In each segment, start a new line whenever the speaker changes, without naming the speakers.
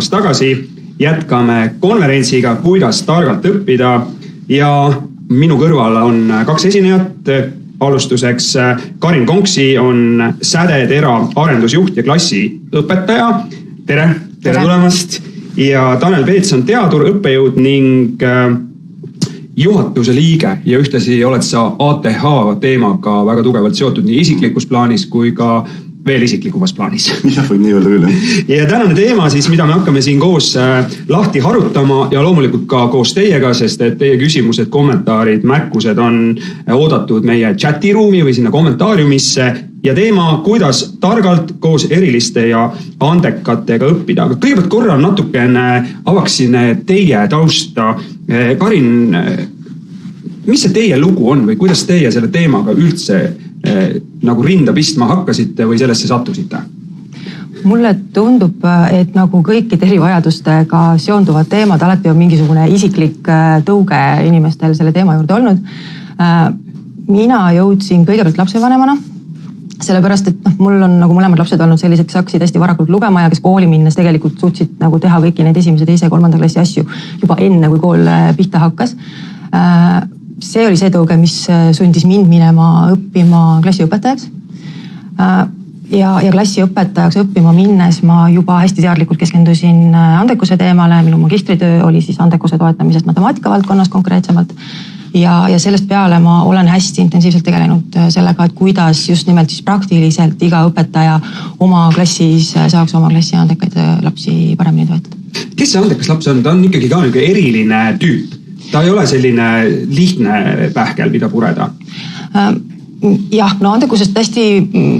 tulemast tagasi. Jätkame konverentsiga, kuidas targalt õppida ja minu kõrval on 2 esinejat. Alustuseks Karin Konksi on Sädetera arendusjuht ja klassiõpetaja. Tere tulemast. Ja Tanel Peets on teadur, õppejõud ning juhatuse liige ja ühtlasi oled sa ATH teemaga väga tugevalt seotud nii isiklikus plaanis kui ka veel isiklikumas plaanis.
Jah, võib nii öelda küll.
Ja tänane teema siis, mida me hakkame siin koos lahti harutama ja loomulikult ka koos teiega, sest et teie küsimused, kommentaarid, märkused on oodatud meie chatiruumi või sinna kommentaariumisse ja teema, kuidas targalt koos eriliste ja andekatega õppida. Aga kõigepealt korra natukene avaksin teie tausta. Karin, mis see teie lugu on või kuidas teie selle teemaga üldse nagu rinda pistma hakkasite või sellesse sattusite?
Mulle tundub, et nagu kõikide erivajadustega seonduvad teemad, alati on mingisugune isiklik tõuge inimestel selle teema juurde olnud. Mina jõudsin kõigepealt lapsevanemana, sellepärast, et mul on nagu mõlemad lapsed olnud sellised, kes hakkasid hästi varakult lugema ja kes kooli minnes tegelikult suutsid nagu teha kõiki neid esimese, teise ja 3. klassi asju juba enne, kui kool pihta hakkas. See oli see tõuge, mis sundis mind minema õppima klassiõpetajaks. Ja klassiõpetajaks õppima minnes ma juba hästi teadlikult keskendusin andekuse teemale. Minu magistritöö oli siis andekuse toetamisest matemaatika valdkonnas konkreetsemalt. Ja sellest peale ma olen hästi intensiivselt tegelenud sellega, et kuidas just nimelt siis praktiliselt iga õpetaja oma klassis saaks oma klassi andekaid lapsi paremini toetada.
Kes see andekas laps on? Ta on ikkagi ka eriline tüüp. Ta ei ole selline lihtne pähkel, mida pureda. Jah, no andekusest hästi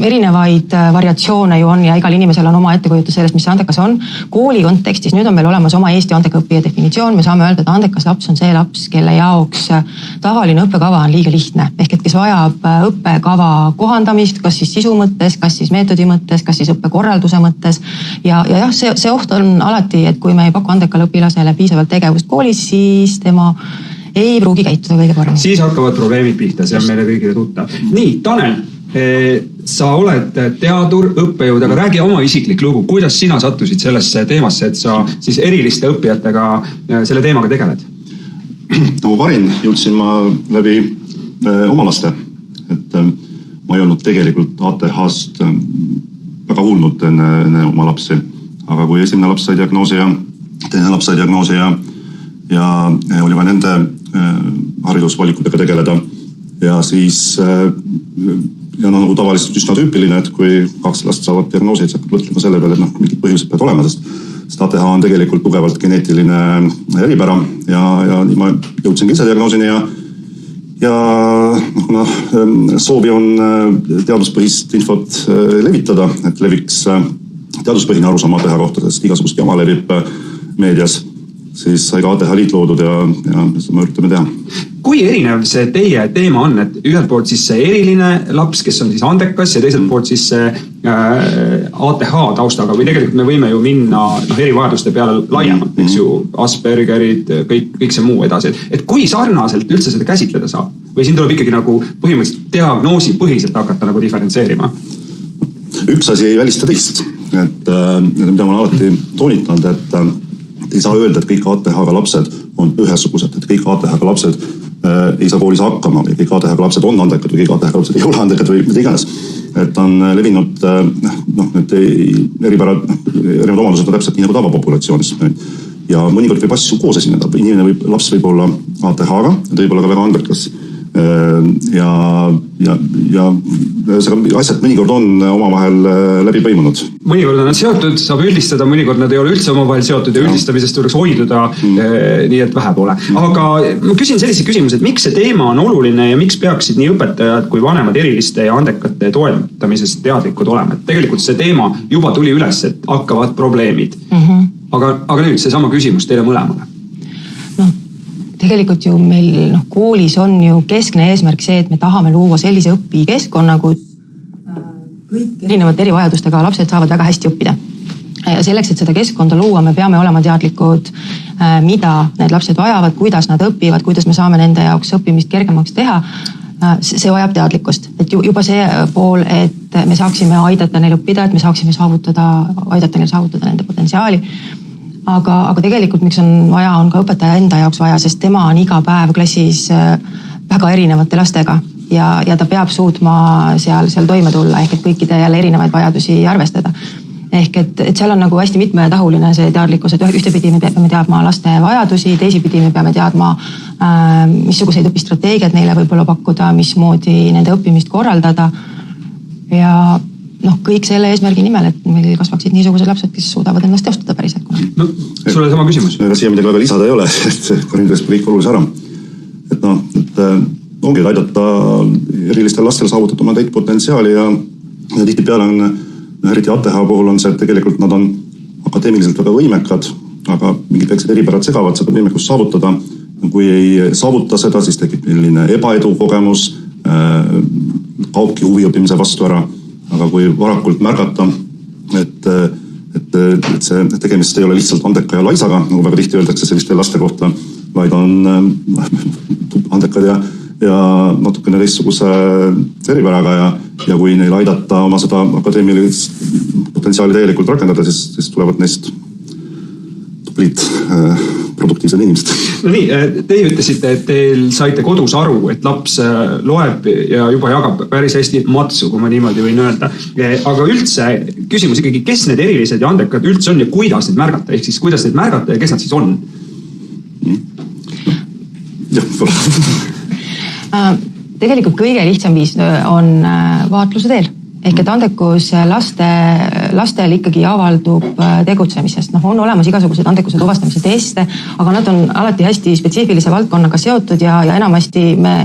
erinevaid variatsioone ju on ja igal inimesel on oma ettekujutus sellest, mis see andekas on. Kooli kontekstis nüüd on meil olemas oma Eesti andekaõppija definitsioon. Me saame öelda, et andekas laps on see laps, kelle jaoks tavaline õppekava on liiga lihtne. Ehk et kes vajab õppekava kohandamist, kas siis sisu mõttes, kas siis meetodi mõttes, kas siis õppekorralduse mõttes. Ja jah, see oht on alati, et kui me ei paku andekale õpilasele piisavalt tegevust koolis, siis tema ei pruugi käituda kõige parem. Siis hakkavad probleemid pihta, see on meile kõigile tuttav. Nii, Tanel, sa oled teadur, õppejõud, aga räägi oma isiklik lugu. Kuidas sina sattusid sellesse teemasse, et sa siis eriliste õppijatega selle teemaga tegeled?
Nagu Karin jõudsin ma läbi oma laste. Et ma ei olnud tegelikult ATH-st väga kuulnud enne oma lapsi. Aga kui esimene laps sai diagnoosi ja teine laps sai diagnoosi ja oli vaja nende haridusvalikutega tegeleda. Ja siis ja nagu tavaliselt üsna tüüpiline, et kui 2 last saavad diagnoosi, et sa hakkad mõtlema selle peale, et mingid põhjused peavad olema, sest ATH on tegelikult tugevalt geneetiline eripära ja nii ma jõudsin ise diagnoosini ja kuna soovi on teaduspõhist infot levitada, et leviks teaduspõhine arusaam ATH kohta, sest igasugust jama levib meedias, siis sai ka ATH liit loodud ja seda me üritame teha.
Kui erinev see teie teema on, et ühelt poolt siis see eriline laps, kes on siis andekas ja teiselt poolt siis see ATH taustaga või tegelikult me võime ju minna erivajaduste peale laiemalt, eks ju, Aspergerid, kõik see muu edasi. Et kui sarnaselt üldse seda käsitleda saab? Või siin tuleb ikkagi nagu põhimõtteliselt diagnoosi põhiselt hakata nagu diferentseerima?
Üks asi ei välista teist, et mida ma olen alati toonitanud, et ei saa öelda, et kõik ATH-ga lapsed on ühesugused, et kõik ATH-ga lapsed ei saa koolis hakkama või kõik ATH-ga lapsed on andekad või kõik ATH-ga lapsed ei ole andekad või mida iganes. Et on levinud need erinevad omadused on täpselt nii nagu tavapopulatsioonis. Ja mõnikord võib asju koos esineda. Laps võib olla ATH-ga, ta võib olla ka väga andekas. Ja asjad mõnikord on omavahel läbi põimunud.
Mõnikord on nad seotud, saab üldistada, mõnikord nad ei ole üldse omavahel seotud ja üldistamisest tuleks hoiduda, nii et vähe pole. Aga ma küsin sellise küsimuse, et miks see teema on oluline ja miks peaksid nii õpetajad kui vanemad eriliste ja andekate toetamisest teadlikud olema? Et tegelikult see teema juba tuli üles, et hakkavad probleemid. Aga nüüd seesama küsimus teile mõlemale.
Tegelikult ju meil koolis on ju keskne eesmärk see, et me tahame luua sellise õpikeskkonna, kus kõik erinevad erivajadustega lapsed saavad väga hästi õppida. Ja selleks, et seda keskkonda luua, me peame olema teadlikud, mida need lapsed vajavad, kuidas nad õpivad, kuidas me saame nende jaoks õppimist kergemaks teha. See vajab teadlikkust, et juba see pool, et me saaksime aidata neil õppida, et me saaksime aidata neil saavutada nende potentsiaali. aga tegelikult miks on vaja, on ka õpetaja enda jaoks vaja, sest tema on iga päev klassis väga erinevate lastega ja ta peab suutma seal toime tulla, ehk et kõikide jälle erinevaid vajadusi arvestada. Ehk et seal on nagu hästi mitmetahuline see teadlikkus, et ühtepidi me peame teadma laste vajadusi, teisipidi me peame teadma, missuguseid õpistrateegiad neile võib-olla pakkuda, mismoodi nende õppimist korraldada ja kõik selle eesmärgi nimel, et meil kasvaksid niisugused lapsed, kes suudavad ennast teostada päriselt.
No, sulle sama küsimus.
Ega siia midagi väga lisada ei ole, et Karin tõesti kõik olulise ära. Et ongi aidata erilistel lastel saavutada oma täit potentsiaali ja tihtipeale on eriti ATH puhul on see, et tegelikult nad on akadeemiliselt väga võimekad, aga mingid väiksed eripärad segavad seda võimekust saavutada. Kui ei saavuta seda, siis tekib milline ebaedu kogemus, kaobki huvi õppimise vastu ära. Aga kui varakult märgata, et see tegemist ei ole lihtsalt andeka ja laisaga, nagu väga tihti öeldakse selliste laste kohta, vaid on andekad ja natukene teistsuguse eripäraga ja kui neil aidata oma seda akadeemilist potentsiaali täielikult rakendada, siis tulevad neist tublid produktiivsed inimesed.
No nii, teie ütlesite, et teil saite kodus aru, et laps loeb ja juba jagab päris hästi matsu, kui ma niimoodi võin öelda. Aga üldse küsimus ikkagi, kes need erilised ja andekad üldse on ja kuidas neid märgata? Ehk siis kuidas neid märgata ja kes nad siis on?
Tegelikult kõige lihtsam viis on vaatluse teel. Ehk et andekus lastel ikkagi avaldub tegutsemisest. On olemas igasugused andekuse tuvastamise teste, aga nad on alati hästi spetsiifilise valdkonnaga seotud ja enamasti me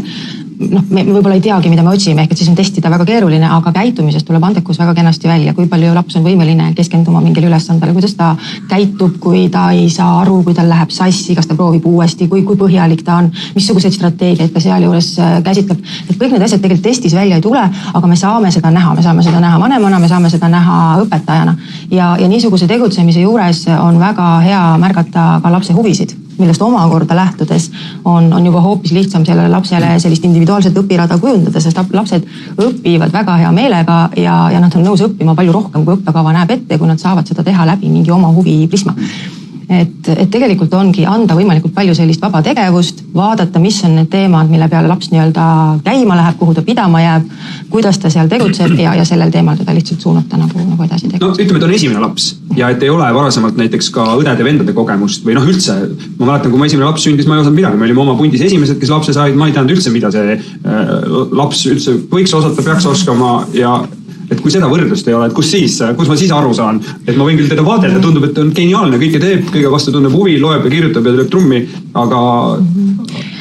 võib-olla ei teagi, mida me otsime, ehk et siis on testida väga keeruline, aga käitumisest tuleb andekus väga kenasti välja, kui palju laps on võimeline keskenduma mingile ülesandele, kuidas ta käitub, kui ta ei saa aru, kui tal läheb sassi, kas ta proovib uuesti, kui põhjalik ta on, missuguseid strateegiaid ta seal juures käsitleb. Et kõik need asjad tegelikult testis välja ei tule, aga me saame seda näha vanemana, me saame seda näha õpetajana ja niisuguse tegutsemise juures on väga hea märgata ka lapse huvisid, millest omakorda lähtudes on juba hoopis lihtsam sellele lapsele sellist individuaalset õpirada kujundada, sest lapsed õpivad väga hea meelega ja nad on nõus õppima palju rohkem, kui õppekava näeb ette, kui nad saavad seda teha läbi mingi oma huvi prisma. Et tegelikult ongi anda võimalikult palju sellist vaba tegevust, vaadata, mis on need teemad, mille peale laps nii-öelda käima läheb, kuhu ta pidama jääb, kuidas ta seal tegutseb ja sellel teemal teda lihtsalt suunata nagu edasi tegutseb.
No ütleme, et on esimene laps ja et ei ole varasemalt näiteks ka õdede-vendade kogemust või üldse, ma mäletan, kui ma esimene laps sündis, ma ei osanud midagi, me olime oma pundis esimesed, kes lapse said, ma ei teadnud üldse, mida see laps üldse võiks osata, peaks oskama ja et kui seda võrdlust ei ole, et kus ma siis aru saan, et ma võin küll teda vaadelda, tundub, et on geniaalne, kõike teeb, kõige vastu tunneb huvi, loeb ja kirjutab ja lööb trummi, aga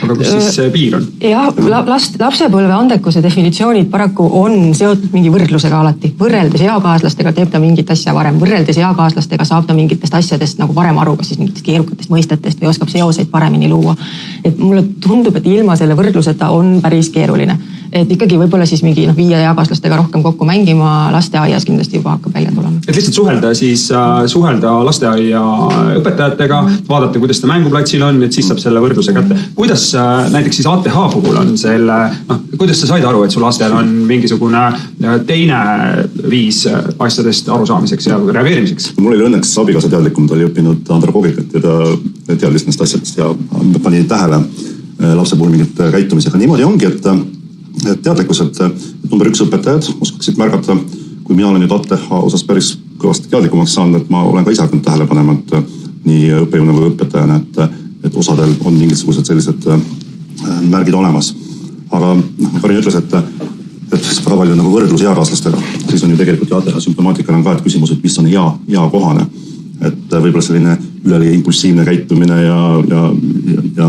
kus siis see piir on?
Jah, lapsepõlve andekuse definitsioonid paraku on seotud mingi võrdlusega alati. Võrreldes eakaaslastega teeb ta mingit asja varem, võrreldes eakaaslastega saab ta mingitest asjadest nagu varem aru, kas siis mingitest keerukatest mõistetest või oskab seoseid paremini luua. Et mulle tundub, et ilma selle võrdluseta on päris keeruline. Et ikkagi võib-olla siis mingi 5 eakaaslastega rohkem kokku mängima lasteaias kindlasti juba hakkab välja tulema.
Et lihtsalt suhelda lasteaia õpetajatega, vaadata, kuidas ta mänguplatsil on, et siis saab selle võrdluse kätte. Kuidas näiteks siis ATH puhul on selle, kuidas sa said aru, et su lastel on mingisugune teine viis asjadest arusaamiseks ja reageerimiseks?
Mul oli õnneks abikaasa teadlikum, ta oli õppinud andragogikat ja ta teadis nendest asjadest ja pani tähele lapse puhul mingit käitumisega. Niimoodi ongi, et teadlikkuselt number 1 õpetajad oskaksid märgata, kui mina olen nüüd ATH osas päris kõvasti teadlikumaks saanud, et ma olen ka ise hakanud tähele panema, et nii õppejõuna või õpetajana, et osadel on mingisugused sellised märgid olemas. Aga Karin ütles, et väga palju nagu võrdlus eakaaslastega, siis on ju tegelikult ATH sümptomaatikal on ka, et küsimus, et mis on ea kohane. Et võib-olla selline üleli impulsiivne käitumine ja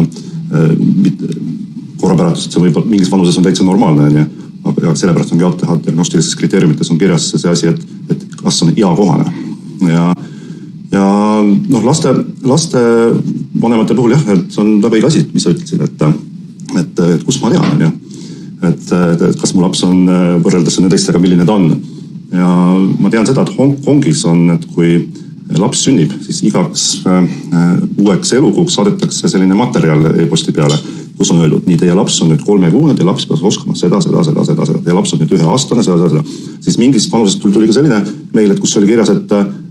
korrapäratus, et see võib mingis vanuses on täitsa normaalne, aga sellepärast ongi ATH diagnostilistes kriteeriumites on kirjas see asi, et kas on eakohane. Ja laste vanemate puhul jah, et see on väga õige asi, mis sa ütlesid, et kus ma tean, et kas mu laps on võrreldes nende teistega, milline ta on. Ja ma tean seda, et Hongkongis on, et kui laps sünnib, siis igaks uueks elukuuks saadetakse selline materjal e-posti peale, kus on öeldud, nii teie laps on nüüd 3 kuud ja laps peaks oskama seda. Teie laps on nüüd 1 aastane, seda. Siis mingist vanusest tuli ka selline meil, et kus oli kirjas, et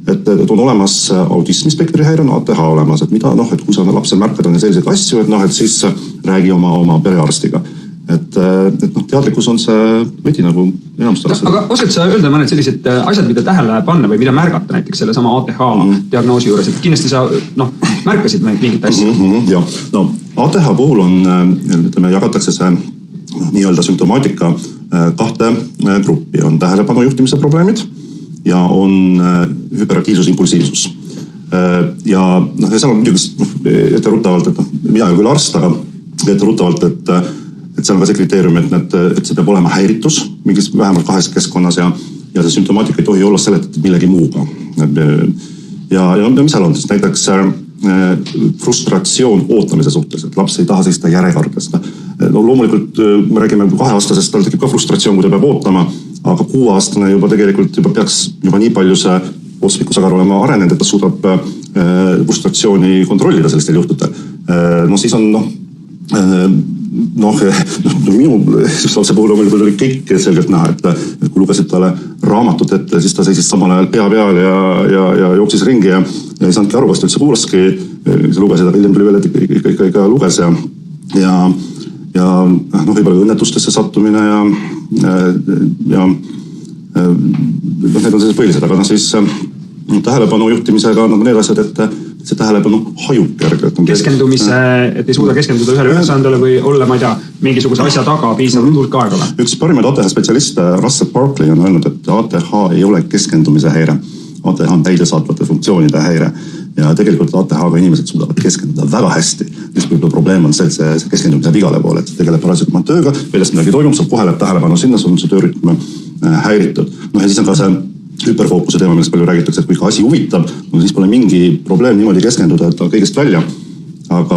et on olemas autismispektri häire, on ATH olemas, et mida, et kui sa lapsel märkad on selliseid asju, et siis räägi oma perearstiga. Et teadlikkus on see võti nagu enamust arvestada.
Aga oskad sa öelda mõned sellised asjad, mida tähele panna või mida märgata näiteks selle sama ATH diagnoosi juures, et kindlasti sa märkasid mingit asja?
Jah, ATH puhul on, jagatakse see nii-öelda sümptomaatika kahte gruppi. On tähelepanu juhtimise probleemid ja on hüperaktiivsus, impulsiivsus. Ja seal on muidugi etteruttavalt, et mina ei ole küll arst, aga etteruttavalt, et see on ka see kriteerium, et see peab olema häiritus mingis vähemalt kahes keskkonnas ja see sümptomaatika ei tohi olla seletatud millegi muuga. Ja mis seal on? Näiteks frustratsioon ootamise suhtes, et laps ei taha seista järjekordest. Loomulikult me räägime 2-aastasest, tal tekib ka frustratsioon, kui ta peab ootama, aga 6-aastane juba tegelikult peaks nii palju see otsvikusagaar olema arenenud, et ta suudab frustratsiooni kontrollida sellistel juhtudel. Siis on minu lapse puhul oli kõik selgelt näha, et kui lugesid talle raamatut ette, siis ta seisis samal ajal pea peal ja jooksis ringi ja ei saanudki aru, kas ta üldse kuulaski, sa lugesid, aga hiljem tuli veel, et ikka luges ja võib-olla õnnetustesse sattumine ja need on sellised põhilised, aga siis tähelepanu juhtimisega need asjad, et see tähelepanu hajub kergelt.
Keskendumise, et ei suuda keskenduda ühele ülesandele või olla, ma ei tea, mingisuguse asja taga piisavalt hulk aega või?
Üks parimaid ATH spetsialiste Russell Barkley on öelnud, et ATH ei ole keskendumise häire. ATH on täidesaatvate funktsioonide häire ja tegelikult ATH-ga inimesed suudavad keskenduda väga hästi. Mis probleem on see, et see keskendumise igale poole, et see tegeleb parasjagu oma tööga, väljast midagi toimub, saab kohe läheb tähelepanu sinna, sul on see töörütm häiritud. Ja siis on ka see hüperfookuse teema, millest palju räägitakse, et kui ka asi huvitab, siis pole mingi probleem niimoodi keskenduda, et kõigest välja. Aga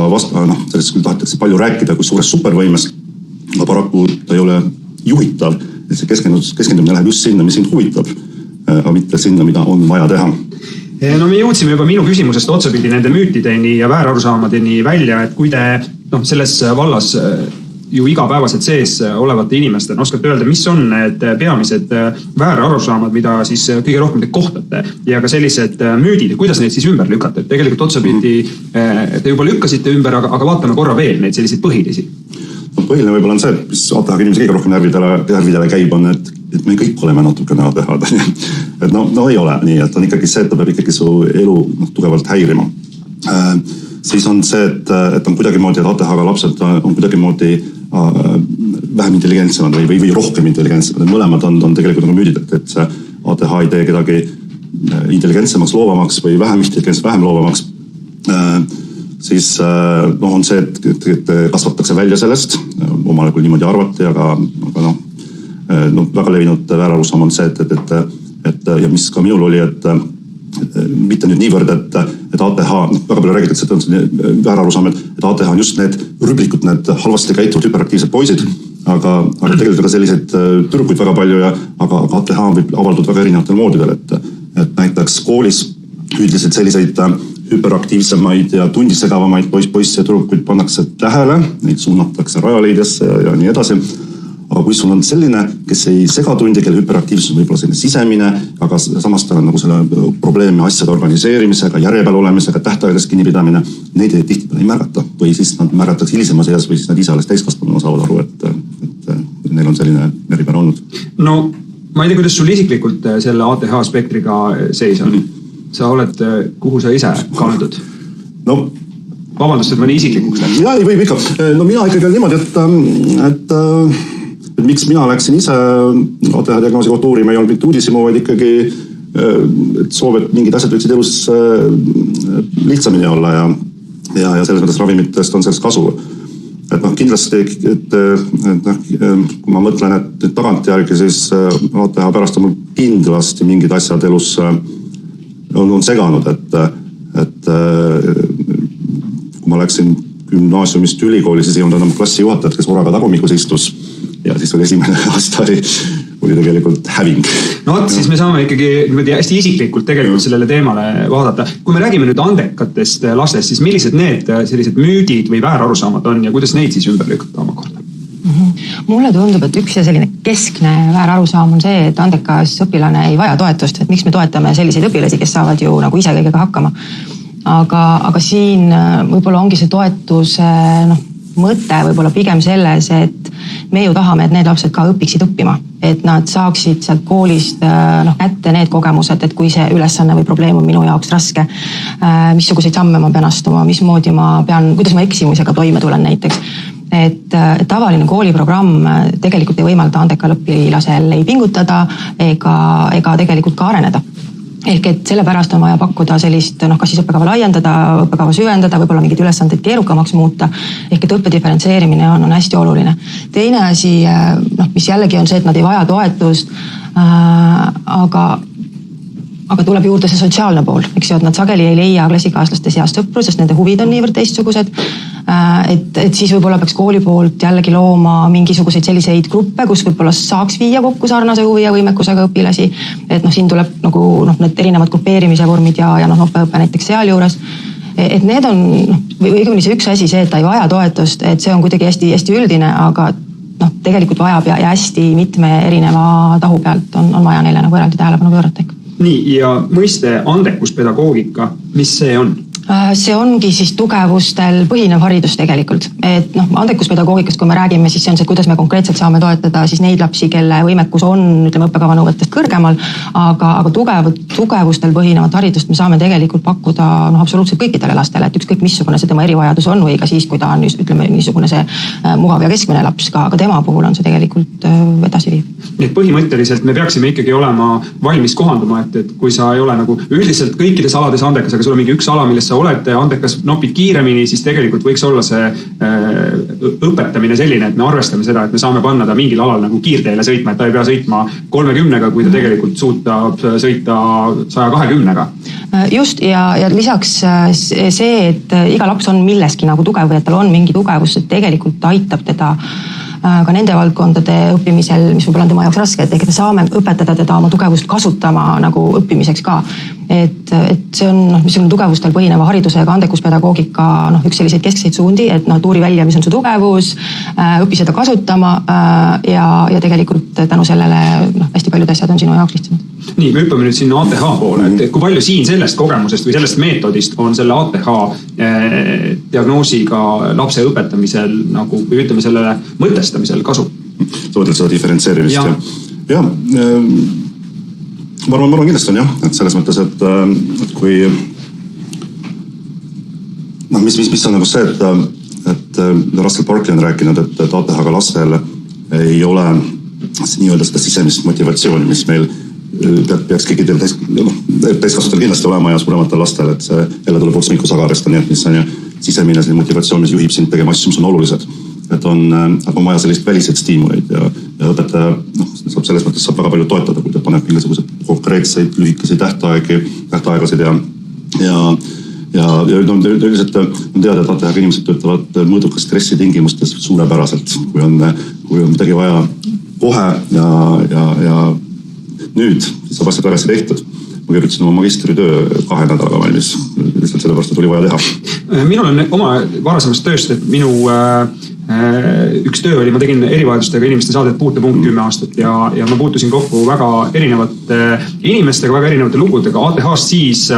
sellest küll tahetakse palju rääkida kui suurest supervõimest, aga paraku ta ei ole juhitav, et see keskendumine läheb just sinna, mis sind huvitab, aga mitte sinna, mida on vaja teha.
Me jõudsime juba minu küsimusest otsapidi nende müütideni ja väärarusaamadeni välja, et kui te selles vallas ju igapäevaselt sees olevate inimestena oskate öelda, mis on need peamised väärarusaamad, mida siis kõige rohkem te kohtate ja ka sellised müüdid, kuidas neid siis ümber lükata, et tegelikult otsapidi te juba lükkasite ümber, aga vaatame korra veel neid selliseid põhilisi.
Põhiline võib-olla on see, et mis ATH inimesi kõige rohkem närvidele käib, on, et me kõik oleme natukene ATH-d. Et ei ole nii, et on ikkagi see, et ta peab ikkagi su elu tugevalt häirima. Siis on see, et on kuidagi moodi, et ATH-ga lapsed on kuidagi moodi vähem intelligentsemad või rohkem intelligentsemad. Mõlemad on tegelikult nagu müüdid, et see ATH ei tee kedagi intelligentsemaks, loovamaks või vähem intelligentsemaks, vähem loovamaks. Siis on see, et kasvatakse välja sellest, omale kui niimoodi arvati, aga väga levinud väärarusaam on see, et ja mis ka minul oli, et mitte nüüd niivõrd, et ATH, väga palju räägitakse, et on väärarusaam, et ATH on just need rüblikud, need halvasti käituvad hüperaktiivsed poisid, aga tegelikult ka selliseid tüdrukuid väga palju, aga ATH võib avalduda väga erinevatel moodidel, et näiteks koolis üldiselt selliseid hüperaktiivsemaid ja tundisegavamaid poisse ja tüdrukuid pannakse tähele, neid suunatakse rajaleidesse ja nii edasi. Aga kui sul on selline, kes ei sega tundi, kelle hüperaktiivsus on võib-olla selline sisemine, aga samas tal on nagu selle probleemi asjade organiseerimisega, järjepeal olemisega, tähtaegades kinnipidamine, neid tihti ei märgata. Või siis nad märgatakse hilisemas eas või siis nad ise alles täiskasvanud saavad aru, et neil on selline eripära olnud.
No, ma ei tea, kuidas sul isiklikult selle ATH spektriga seis on? Sa oled, kuhu sa ise kaldud? Vabandust, et ma nii isiklikuks läks.
Jaa, ei võib ikka. Mina ikkagi on niimoodi, et miks mina läksin ise ATH diagnoosi kohta uurima, ei olnud mitte uudisimu, vaid ikkagi soov, et mingid asjad võiksid elus lihtsamini olla ja selles mõttes ravimitest on sellest kasu. Et kindlasti, kui ma mõtlen, et tagantjärgi, siis ATH pärast on mul kindlasti mingid asjad elus on seganud, et kui ma läksin gümnaasiumist ülikooli, siis ei olnud enam klassijuhatajad, kes oraga tagumikus istus. Ja siis oli esimene aasta oli tegelikult häving.
Siis me saame ikkagi hästi isiklikult tegelikult sellele teemale vaadata. Kui me räägime nüüd andekatest lastest, siis millised need sellised müüdid või väärarusaamad on ja kuidas neid siis ümber lükata oma korda?
Mulle tundub, et üks ja selline keskne väärarusaam on see, et andekas õpilane ei vaja toetust, et miks me toetame selliseid õpilasi, kes saavad ju nagu ise kõigega hakkama. Aga siin võib-olla ongi see toetuse mõte võib-olla pigem selles, et me ju tahame, et need lapsed ka õpiksid õppima, et nad saaksid sealt koolist kätte need kogemused, et kui see ülesanne või probleem on minu jaoks raske, missuguseid samme ma pean astuma, mismoodi kuidas ma eksimusega toime tulen näiteks. Et tavaline kooliprogramm tegelikult ei võimalda andekal õpilasel ei pingutada ega tegelikult ka areneda. Ehk et sellepärast on vaja pakkuda sellist, kas siis õppekava laiendada, õppekava süvendada, võib-olla mingid ülesandeid keerukamaks muuta. Ehk et õppe diferentseerimine on hästi oluline. Teine asi, mis jällegi on see, et nad ei vaja toetust, aga tuleb juurde see sotsiaalne pool, eks ju, et nad sageli ei leia klassikaaslaste seast sõpru, sest nende huvid on niivõrd teistsugused. Et siis võib-olla peaks kooli poolt jällegi looma mingisuguseid selliseid gruppe, kus võib-olla saaks viia kokku sarnase huvi ja võimekusega õpilasi. Et siin tuleb need erinevad grupeerimise vormid ja õppe näiteks sealjuures. Et need on, või õigemini see üks asi, see, et ta ei vaja toetust, et see on kuidagi hästi üldine, aga tegelikult vajab ja hästi mitme erineva tahu pealt on vaja neile eraldi tähelepanu pöörata.
Nii, ja mõiste andekuspedagoogika, mis see on?
See ongi siis tugevustel põhinev haridus tegelikult. Et andekuspedagoogikast, kui me räägime, siis see on see, kuidas me konkreetselt saame toetada siis neid lapsi, kelle võimekus on õppekava nõuetest kõrgemal, aga tugevustel põhinevat haridust me saame tegelikult pakkuda absoluutselt kõikidele lastele, et ükskõik missugune see tema erivajadus on või ka siis, kui ta on niisugune see mugav ja keskmine laps, aga tema puhul on see tegelikult edasi viib.
Nii et põhimõtteliselt me peaksime ikkagi olema valmis kohanduma, et kui sa ei ole üldiselt kõikides alades andekas, aga sul on mingi üks ala, millest sa oled andekas, nopid kiiremini, siis tegelikult võiks olla see õpetamine selline, et me arvestame seda, et me saame panna ta mingil alal kiirteele sõitma, et ta ei pea sõitma 30-ga, kui ta tegelikult suutab sõita 120-ga.
Just, ja lisaks see, et iga laps on milleski tugev või et tal on mingi tugevus, et tegelikult aitab teda ka nende valdkondade õppimisel, mis võib-olla on tema jaoks raske, et me saame õpetada teda oma tugevust kasutama õppimiseks ka. Et see on missugune tugevustel põhineva hariduse ja andekuspedagoogika üks selliseid keskseid suundi, et tuuri välja, mis on su tugevus, õpi seda kasutama ja tegelikult tänu sellele hästi paljud asjad on sinu jaoks lihtsamad.
Nii, me hüppame nüüd sinna ATH poole, et kui palju siin sellest kogemusest või sellest meetodist on selle ATH diagnoosiga lapse õpetamisel või ütleme sellele mõtestamisel kasu?
Sa mõtled seda diferentseerimist? Jah, ma arvan kindlasti on jah, et selles mõttes, et kui mis on see, et Russell Barkley on rääkinud, et ATH-ga lastel ei ole nii-öelda seda sisemist motivatsiooni, mis meil peaks kõikidel täiskasvatel kindlasti olema ja suurematel lastel, et see jälle tuleb otsmiku sagarest, nii et mis on sisemine motivatsioon, mis juhib sind tegema asju, mis on olulised. Et on vaja sellist väliseid stiimuleid ja õpetaja selles mõttes saab väga palju toetada, kui ta paneb mingisugused konkreetseid lühikeseid tähtaegasid ja üldiselt on teada, et ATH-ga inimesed töötavad mõõdukas stressi tingimustes suurepäraselt, kui on midagi vaja kohe ja nüüd saab asjad väga hästi tehtud. Ma kirjutasin oma magistritöö 2 nädalaga valmis, lihtsalt sellepärast, et oli vaja teha.
Minul on oma varasemast tööst, et minu üks töö oli, ma tegin erivajadustega inimeste saadet Puutepunkt 10 aastat ja ma puutusin kokku väga erinevate inimestega, väga erinevate lugudega. ATH-st siis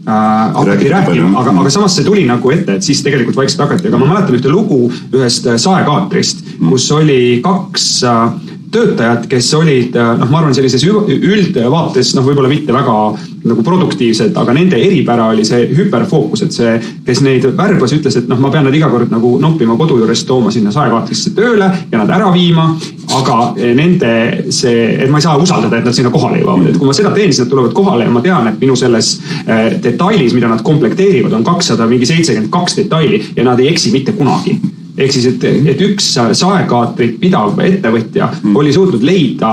hakati rääkima, aga samas see tuli ette, et siis tegelikult vaikselt hakati. Aga ma mäletan ühte lugu ühest saekaatrist, kus oli 2 töötajad, kes olid, ma arvan, sellises üldvaates, võib-olla mitte väga produktiivsed, aga nende eripära oli see hüperfookus, et see, kes neid värbas, ütles, et ma pean nad iga kord noppima kodu juures tooma sinna saekaatrisse tööle ja nad ära viima, aga nende see, et ma ei saa usaldada, et nad sinna kohale jõuavad. Et kui ma seda teen, siis nad tulevad kohale ja ma tean, et minu selles detailis, mida nad komplekteerivad, on 272 detaili ja nad ei eksi mitte kunagi. Ehk siis, et üks saekaatrit pidav ettevõtja oli suutnud leida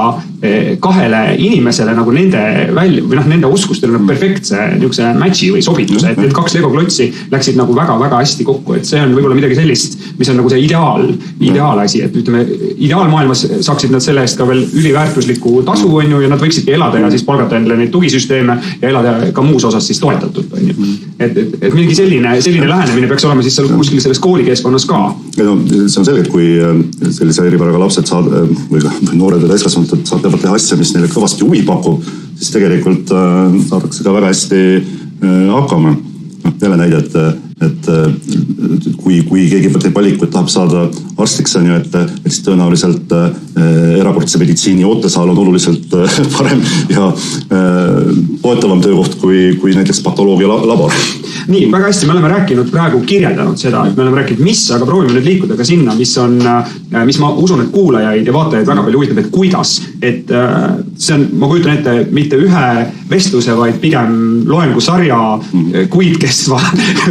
kahele inimesele nagu nende oskustele perfektse niisuguse matchi või sobituse, et need kaks Lego klotsi läksid nagu väga-väga hästi kokku, et see on võib-olla midagi sellist, mis on nagu see ideaalasi, et ütleme, ideaalmaailmas saaksid nad selle eest ka veel üliväärtusliku tasu, on ju, ja nad võiksidki elada ja siis palgata endale neid tugisüsteeme ja elada ka muus osas siis toetatult, on ju. Et mingi selline lähenemine peaks olema siis seal kuskil selles koolikeskkonnas ka.
No, see on selge, et kui sellise eripäraga lapsed või noored ja täiskasvanud peavad teha asja, mis neile kõvasti huvi pakub, siis tegelikult saadakse ka väga hästi hakkama. Jälle näide, et kui keegi teeb valiku, et tahab saada arstiks, on ju, et siis tõenäoliselt erakordse meditsiini ootesaal on oluliselt parem ja toetavam töökoht kui näiteks patoloogia labor.
Nii, väga hästi, me oleme rääkinud praegu kirjeldanud seda, et me oleme rääkinud mis, aga proovime nüüd liikuda ka sinna, mis ma usun, et kuulajaid ja vaatajaid väga palju huvitab, et kuidas. Et see on, ma kujutan ette, mitte ühe vestluse, vaid pigem loengusarja kuid kestva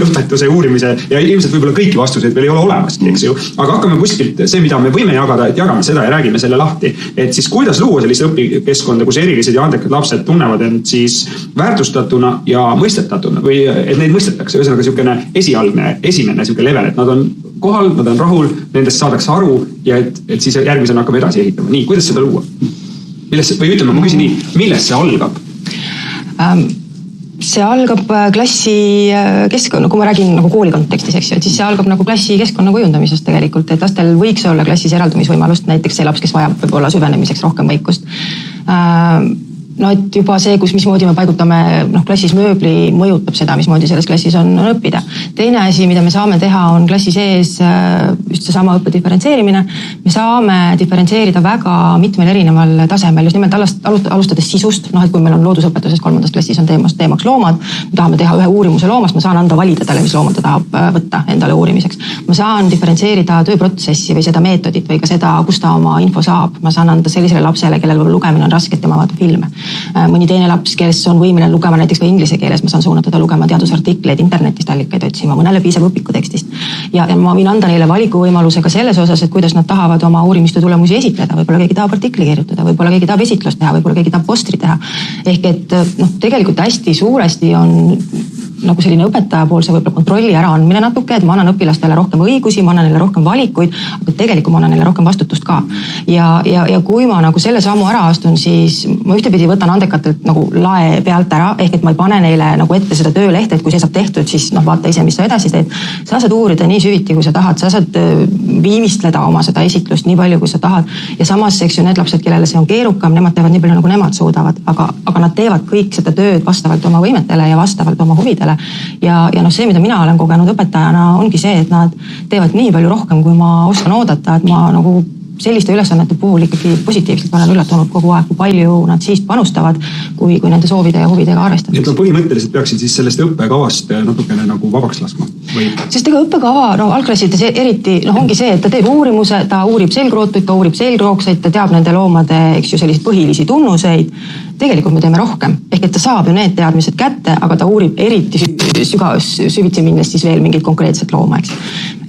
õpetuse uurimise ja ilmselt võib-olla kõiki vastuseid veel ei ole olemas, eks ju. Aga hakkame kuskilt see, mida me võime jagada, et jagame seda ja räägime selle lahti. Et siis kuidas luua sellist õpikeskkonda, kus erilised ja andekad lapsed tunnevad end siis väärtustatuna ja mõistetatuna või et neid mõistetakse, ühesõnaga niisugune esimene niisugune level, et nad on kohal, nad on rahul, nendest saadakse aru ja et siis järgmisena hakkame edasi ehitama. Nii, kuidas seda luua? Või ütleme, ma küsin nii, millest see algab?
See algab klassi keskkonna, kui ma räägin nagu kooli kontekstis, eks ju, et siis see algab nagu klassi keskkonna kujundamisest tegelikult, et lastel võiks olla klassis eraldumisvõimalust, näiteks see laps, kes vajab võib-olla süvenemiseks rohkem vaikust. No et juba see, mismoodi me paigutame klassis mööbli, mõjutab seda, mismoodi selles klassis on õppida. Teine asi, mida me saame teha, on klassi sees just see sama õppe diferentseerimine. Me saame diferentseerida väga mitmel erineval tasemel, just nimelt alustades sisust, et kui meil on loodusõpetuses 3. klassis on teemaks loomad, me tahame teha ühe uurimuse loomast, ma saan anda valida talle, mis loomad ta tahab võtta endale uurimiseks. Ma saan diferentseerida tööprotsessi või seda meetodit või ka seda, kus ta oma info saab. Ma saan anda sellisele lapsele, kellel lugemine on raske, et tema vaatab filme. Mõni teine laps, kes on võimeline lugema näiteks ka inglise keeles, ma saan suunatada lugema teadusartikleid, internetist allikaid otsima, mõnele piisab õpikutekstist. Ja ma võin anda neile valikuvõimaluse ka selles osas, et kuidas nad tahavad oma uurimiste tulemusi esitleda. Võib-olla keegi tahab artikli kirjutada, võib-olla keegi tahab esitlust teha, võib-olla keegi tahab postri teha. Ehk et tegelikult hästi suuresti on nagu selline õpetaja poolse võib-olla kontrolli ära andmine natuke, et ma annan õpilastele rohkem õigusi, ma annan neile rohkem valikuid, aga tegelikult ma annan neile rohkem vastutust ka. Ja kui ma nagu selle sammu ära astun, siis ma ühtepidi võtan andekatelt nagu lae pealt ära, ehk et ma ei pane neile nagu ette seda töölehte, et kui see saab tehtud, siis vaata ise, mis sa edasi teed. Sa saad uurida nii süviti, kui sa tahad, sa saad viimistleda oma seda esitlust nii palju, kui sa tahad. Ja samas, eks ju, need lapsed, kellele see on keerukam, nemad teevad nii palju, nagu nemad suudavad, aga nad teevad kõik seda tööd vastavalt oma võimetele ja vastavalt oma huvidele. Ja see, mida mina olen kogenud õpetajana, ongi see, et nad teevad nii palju rohkem, kui ma oskan oodata, et ma nagu selliste ülesannete puhul ikkagi positiivselt olen üllatunud kogu aeg, kui palju nad siis panustavad, kui nende soovide ja huvidega arvestavad.
Et põhimõtteliselt peaksid siis sellest õppekavast natukene nagu vabaks laskma?
Sest ega õppekava algklassides eriti ongi see, et ta teeb uurimuse, ta uurib selgrootuid, ta uurib selgrookseid, ta teab nende loomade, eks ju, selliseid põhilisi tunnuseid. Tegelikult me teeme rohkem, ehk et ta saab ju need teadmised kätte, aga ta uurib eriti süvitsi minnes siis veel mingit konkreetset looma, eks.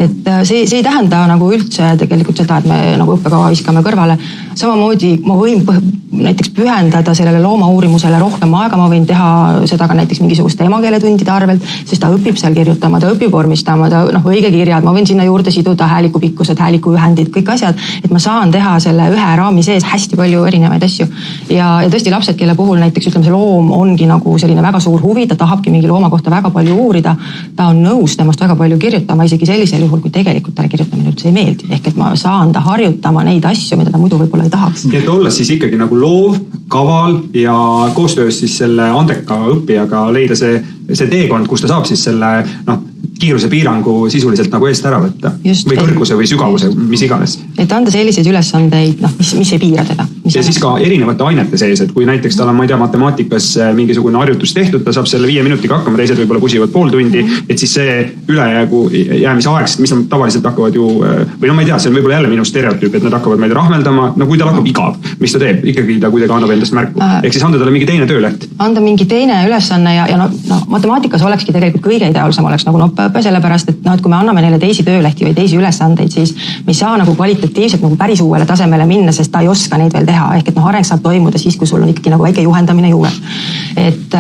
Et see ei tähenda nagu üldse tegelikult seda, et me nagu õppekava viskame kõrvale. Samamoodi ma võin näiteks pühendada sellele looma uurimusele rohkem aega, ma võin teha seda ka näiteks mingisuguste emakeeletundide arvelt, sest ta õpib seal kirjutama, ta õpib vormistama, ta õigekirjad, ma võin sinna juurde siduda häälikupikused, häälikuühendid, kõik asjad, et ma saan teha selle ühe raami sees hästi palju erinevaid asju. Ja tõesti lapsed, kelle puhul näiteks ütleme, see loom ongi nagu selline väga suur huvi, ta tahabki mingi looma kohta väga palju uurida, ta on nõus temast väga palju kirjutama, isegi sellisel juhul, kui tegelikult talle kirjutamine üldse ei meeldi. Ehk et ma saan ta harjutama neid asju, mida ta muidu võib-olla ei tahaks.
Et olles siis ikkagi nagu loov, kaval ja koostöös siis selle andeka õppijaga leida see teekond, kus ta saab siis selle kiiruse piirangu sisuliselt nagu eest ära võtta. Või kõrguse või sügavuse, mis iganes.
Et anda selliseid ülesandeid, mis ei piira teda.
Ja siis ka erinevate ainete sees, et kui näiteks tal on, ma ei tea, matemaatikas mingisugune harjutus tehtud, ta saab selle 5 minutiga hakkama, teised võib-olla pusivad pool tundi, et siis see ülejäägu jäämise aeg, mis nad tavaliselt hakkavad ju, või ma ei tea, see on võib-olla jälle minu stereotüüp, et nad hakkavad meid rahmeldama, kui tal hakkab igav, mis ta teeb, ikkagi ta kuidagi annab endast märku. Ehk siis anda talle mingi teine tööleht.
Anda mingi teine ülesanne ja matemaatikas olekski tegelikult kõige ideaalsem oleks nagu nopeõpe, sellepärast et kui me anname neile teisi töölehti või teisi ülesandeid, siis me ei saa nagu kvalitatiivselt nagu päris uuele tasemele minna, sest ta ei oska neid veel teha. Ehk et areng saab toimuda siis, kui sul on ikkagi nagu väike juhendamine juures. Et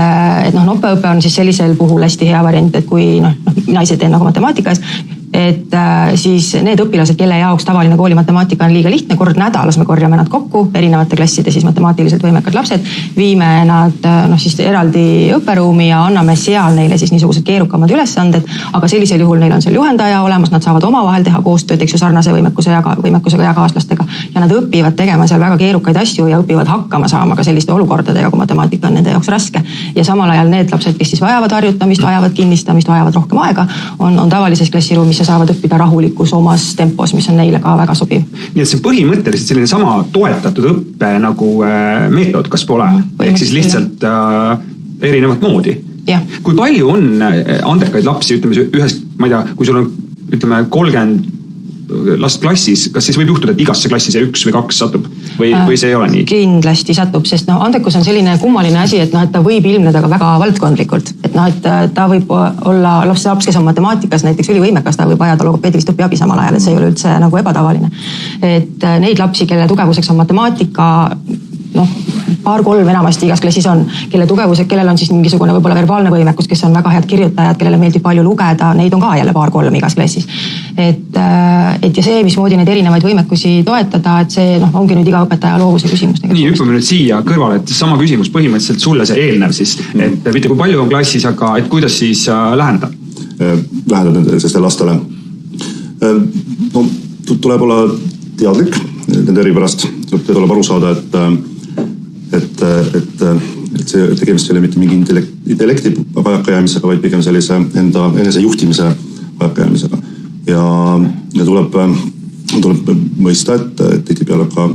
nopeõpe on siis sellisel puhul hästi hea variant, et kui mina ise teen nagu matemaatikas, et siis need õpilased, kelle jaoks tavaline kooli matemaatika on liiga lihtne, kord nädalas me korjame nad kokku, erinevate klasside siis matemaatiliselt võimekad lapsed, viime nad siis eraldi õpperuumi ja anname seal neile siis niisugused keerukamad ülesanded, aga sellisel juhul neil on seal juhendaja olemas, nad saavad omavahel teha koostööd, eks ju, sarnase võimekusega ja kaaslastega ja nad õpivad tegema seal väga keerukaid asju ja õpivad hakkama saama ka selliste olukordadega, kui matemaatika on nende jaoks raske. Ja samal ajal need lapsed, kes siis vajavad harjutamist, vajavad kinnistamist, vajavad rohkem aega, on tavalises klassiruumis ja saavad õppida rahulikus omas tempos, mis on neile ka väga sobiv.
Nii et see põhimõtteliselt selline sama toetatud õppe nagu meetod, kas pole? Ehk siis lihtsalt erinevat moodi.
Ja.
Kui palju on andekaid lapsi, ütleme ühes, ma ei tea, kui sul on 30 last klassis, kas siis võib juhtuda, et igasse klassi see 1 või 2 satub või see ei ole nii?
Kindlasti satub, sest andekus on selline kummaline asi, et ta võib ilmneda ka väga valdkondlikult. Et ta võib olla laps, kes on matemaatikas näiteks ülivõimekas, ta võib vajada logopeedilist õpiabi samal ajal, et see ei ole üldse nagu ebatavaline. Et neid lapsi, kelle tugevuseks on matemaatika, 2-3 enamasti igas klassis on, kellel on siis mingisugune võib-olla verbaalne võimekus, kes on väga head kirjutajad, kellele meeldib palju lugeda, neid on ka jälle 2-3 igas klassis. Et ja see, mismoodi neid erinevaid võimekusi toetada, et see ongi nüüd iga õpetaja loovuse küsimus.
Nii, hüppame nüüd siia kõrvale, et sama küsimus põhimõtteliselt sulle see eelnev siis, et mitte kui palju on klassis, aga et kuidas siis läheneda?
Läheneda sellistele lastele. Tuleb olla teadlik nende eripärast, tuleb aru saada, et see tegemist ei ole mitte mingi intellekti vajakajäämisega, vaid pigem sellise enese juhtimise vajakajäämisega. Ja tuleb mõista, et tihtipeale ka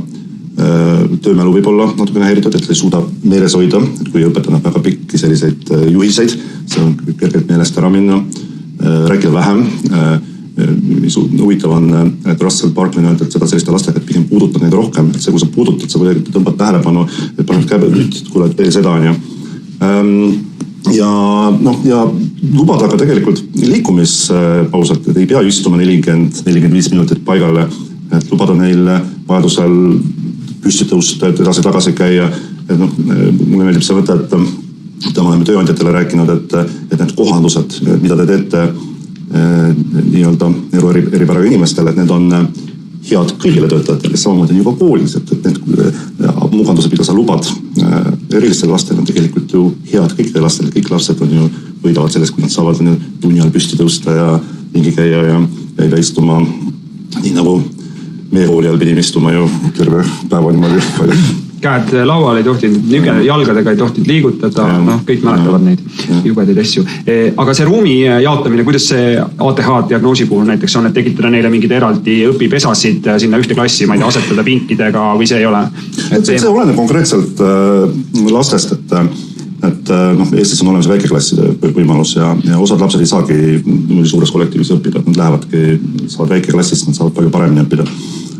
töömälu võib olla natukene häiritud, et ei suuda meeles hoida, et kui õpetada väga pikki selliseid juhiseid, see on kergelt meelest ära minna, rääkida vähem. Huvitav on, et Russell Parkman on öeldud seda selliste lastega, et pigem puudutad neid rohkem, et see, kui sa puudutad, sa tõmbad tähelepanu, et paned käbe, kuule, et tee seda on ju. Ja lubada ka tegelikult liikumispauset, et ei pea istuma 40-45 minutit paigale, et lubada neil vajadusel püsti tõusta, et edasi-tagasi käia. Mulle meeldib see võtta, et me oleme tööandjatele rääkinud, et need kohandused, mida te teete nii-öelda eripäraga inimestele, et need on head kõigile töötajatele, kes samamoodi on juba koolis, et need mugandused, mida sa lubad erilistele lastele on tegelikult ju head kõikidele lastele, kõik lapsed on ju võidavad sellest, kui nad saavad tunni ajal püsti tõusta ja ringi käia ja ei pea istuma nii nagu meie kooli ajal pidime istuma ju terve päeva niimoodi.
Käed laual ei tohtinud, jalgadega ei tohtinud liigutada, kõik mäletavad neid jubedaid asju. Aga see ruumi jaotamine, kuidas see ATH diagnoosi puhul näiteks on, et tekitada neile mingid eraldi õpipesasid sinna ühte klassi, ma ei tea, asetada pinkidega või see ei ole?
See oleneb konkreetselt lastest, et Eestis on olemas väikeklasside võimalus ja osad lapsed ei saagi suures kollektiivis õppida, nad saavad väikeklassist, nad saavad palju paremini õppida.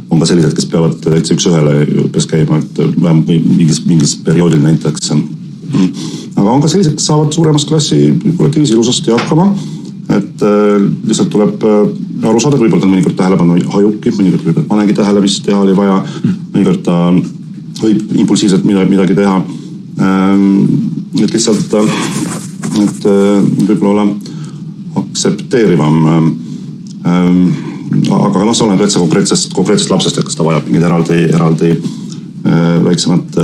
On ka sellised, kes peavad täitsa üks-ühele õppes käima, et mingis perioodil näiteks. Aga on ka sellised, kes saavad suuremas klassi kollektiivis ilusasti hakkama, et lihtsalt tuleb aru saada, et võib-olla ta mõnikord tähelepanu hajubki, mõnikord võib-olla panegi tähele, mis teha oli vaja, mõnikord ta võib impulsiivselt midagi teha. Et lihtsalt võib-olla olla aktsepteerivam. Aga see oleneb täitsa konkreetsest lapsest, et kas ta vajab mingid eraldi väiksemat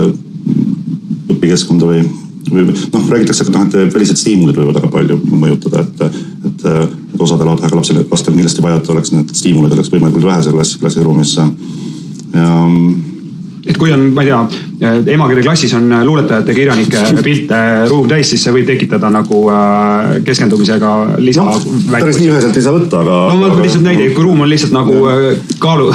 õpikeskkonda või räägitakse, et välised stiimulid võivad väga palju mõjutada, et osadel lastel kindlasti vaja, et oleks need stiimulid oleks võimalikult vähe selles klassiruumisse. Et kui on, ma ei tea, emakirja klassis on luuletajate kirjanike pilte ruum täis, siis see võib tekitada nagu keskendumisega päris nii üheselt ei saa võtta, aga...
ma lihtsalt näide, kui ruum on lihtsalt nagu kaalu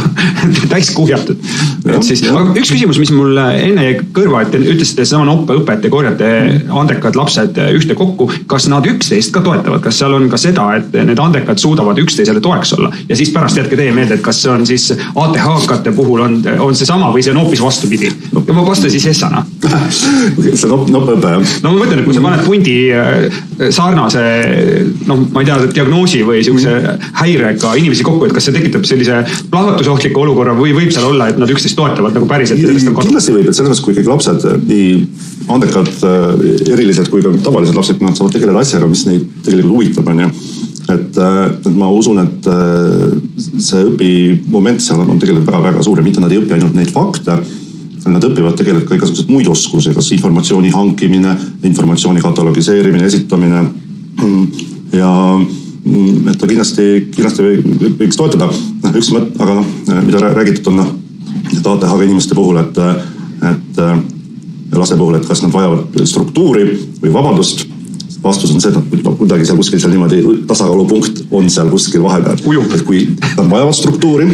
täis kuhjatud. Aga üks küsimus, mis mul enne jäi kõrva, et ütlesite sama õpet ja korjate andekad lapsed ühte kokku, kas nad üksteist ka toetavad? Kas seal on ka seda, et need andekad suudavad üksteisele toeks olla? Ja siis pärast jätke teie meelde, et kas see on siis ATH-kate puhul on see sama või see on hoopis vastupidi. Ja ma kas ta siis Essana?
See nopõpe, jah.
No ma mõtlen, et kui sa paned pundi sarnase, ma ei tea, diagnoosi või siukse häirega inimesi kokku, et kas see tekitab sellise plahvatusohtliku olukorra või võib seal olla, et nad üksteist toetavad nagu päriselt?
Kindlasti võib, et selles mõttes, kui kõik lapsed, nii andekad, erilised kui ka tavalised lapsed, nad saavad tegeleda asjaga, mis neid tegelikult huvitab, on ju. Et ma usun, et see õpimoment seal on tegelikult väga suur ja mitte nad ei õpi ainult neid fakte, nad õpivad tegelikult ka igasugused muid oskusi, kas informatsiooni hankimine, informatsiooni katalogiseerimine, esitamine ja et ta kindlasti võiks toetada. Üks mõt, aga mida räägitud on ATH-ga inimeste puhul, et laste puhul, et kas nad vajavad struktuuri või vabadust. Vastus on see, et nad kuidagi seal kuskil seal niimoodi tasakaalupunkt on seal kuskil vahepeal. Et kui nad vajavad struktuuri,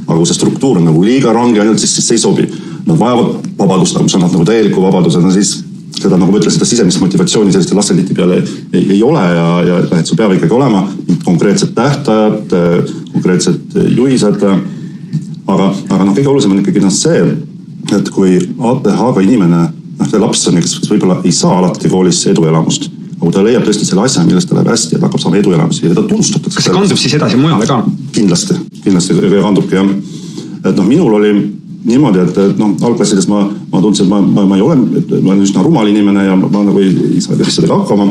aga kui see struktuur on nagu liiga range ainult, siis see ei sobi. Nad vajavad vabadust, aga kui sa annad nagu täieliku vabaduse, siis seda, nagu ma ütlen, seda sisemist motivatsiooni selliste lasteliiti peale ei ole ja et sul peab ikkagi olema konkreetsed tähtajad, konkreetsed juhised. Aga kõige olulisem on ikkagi see, et kui ATH-ga inimene, see laps on, kes võib-olla ei saa alati koolis eduelamust, aga ta leiab tõesti selle asja, millest ta läheb hästi ja ta hakkab saama eduelamusi ja ta tunnustatakse.
Kas see kandub siis edasi mujale ka?
Kindlasti kandubki, jah. Et minul oli niimoodi, et algklassides ma tundsin, et ma ei ole, ma olen üsna rumal inimene ja ma nagu ei saa asjadega hakkama.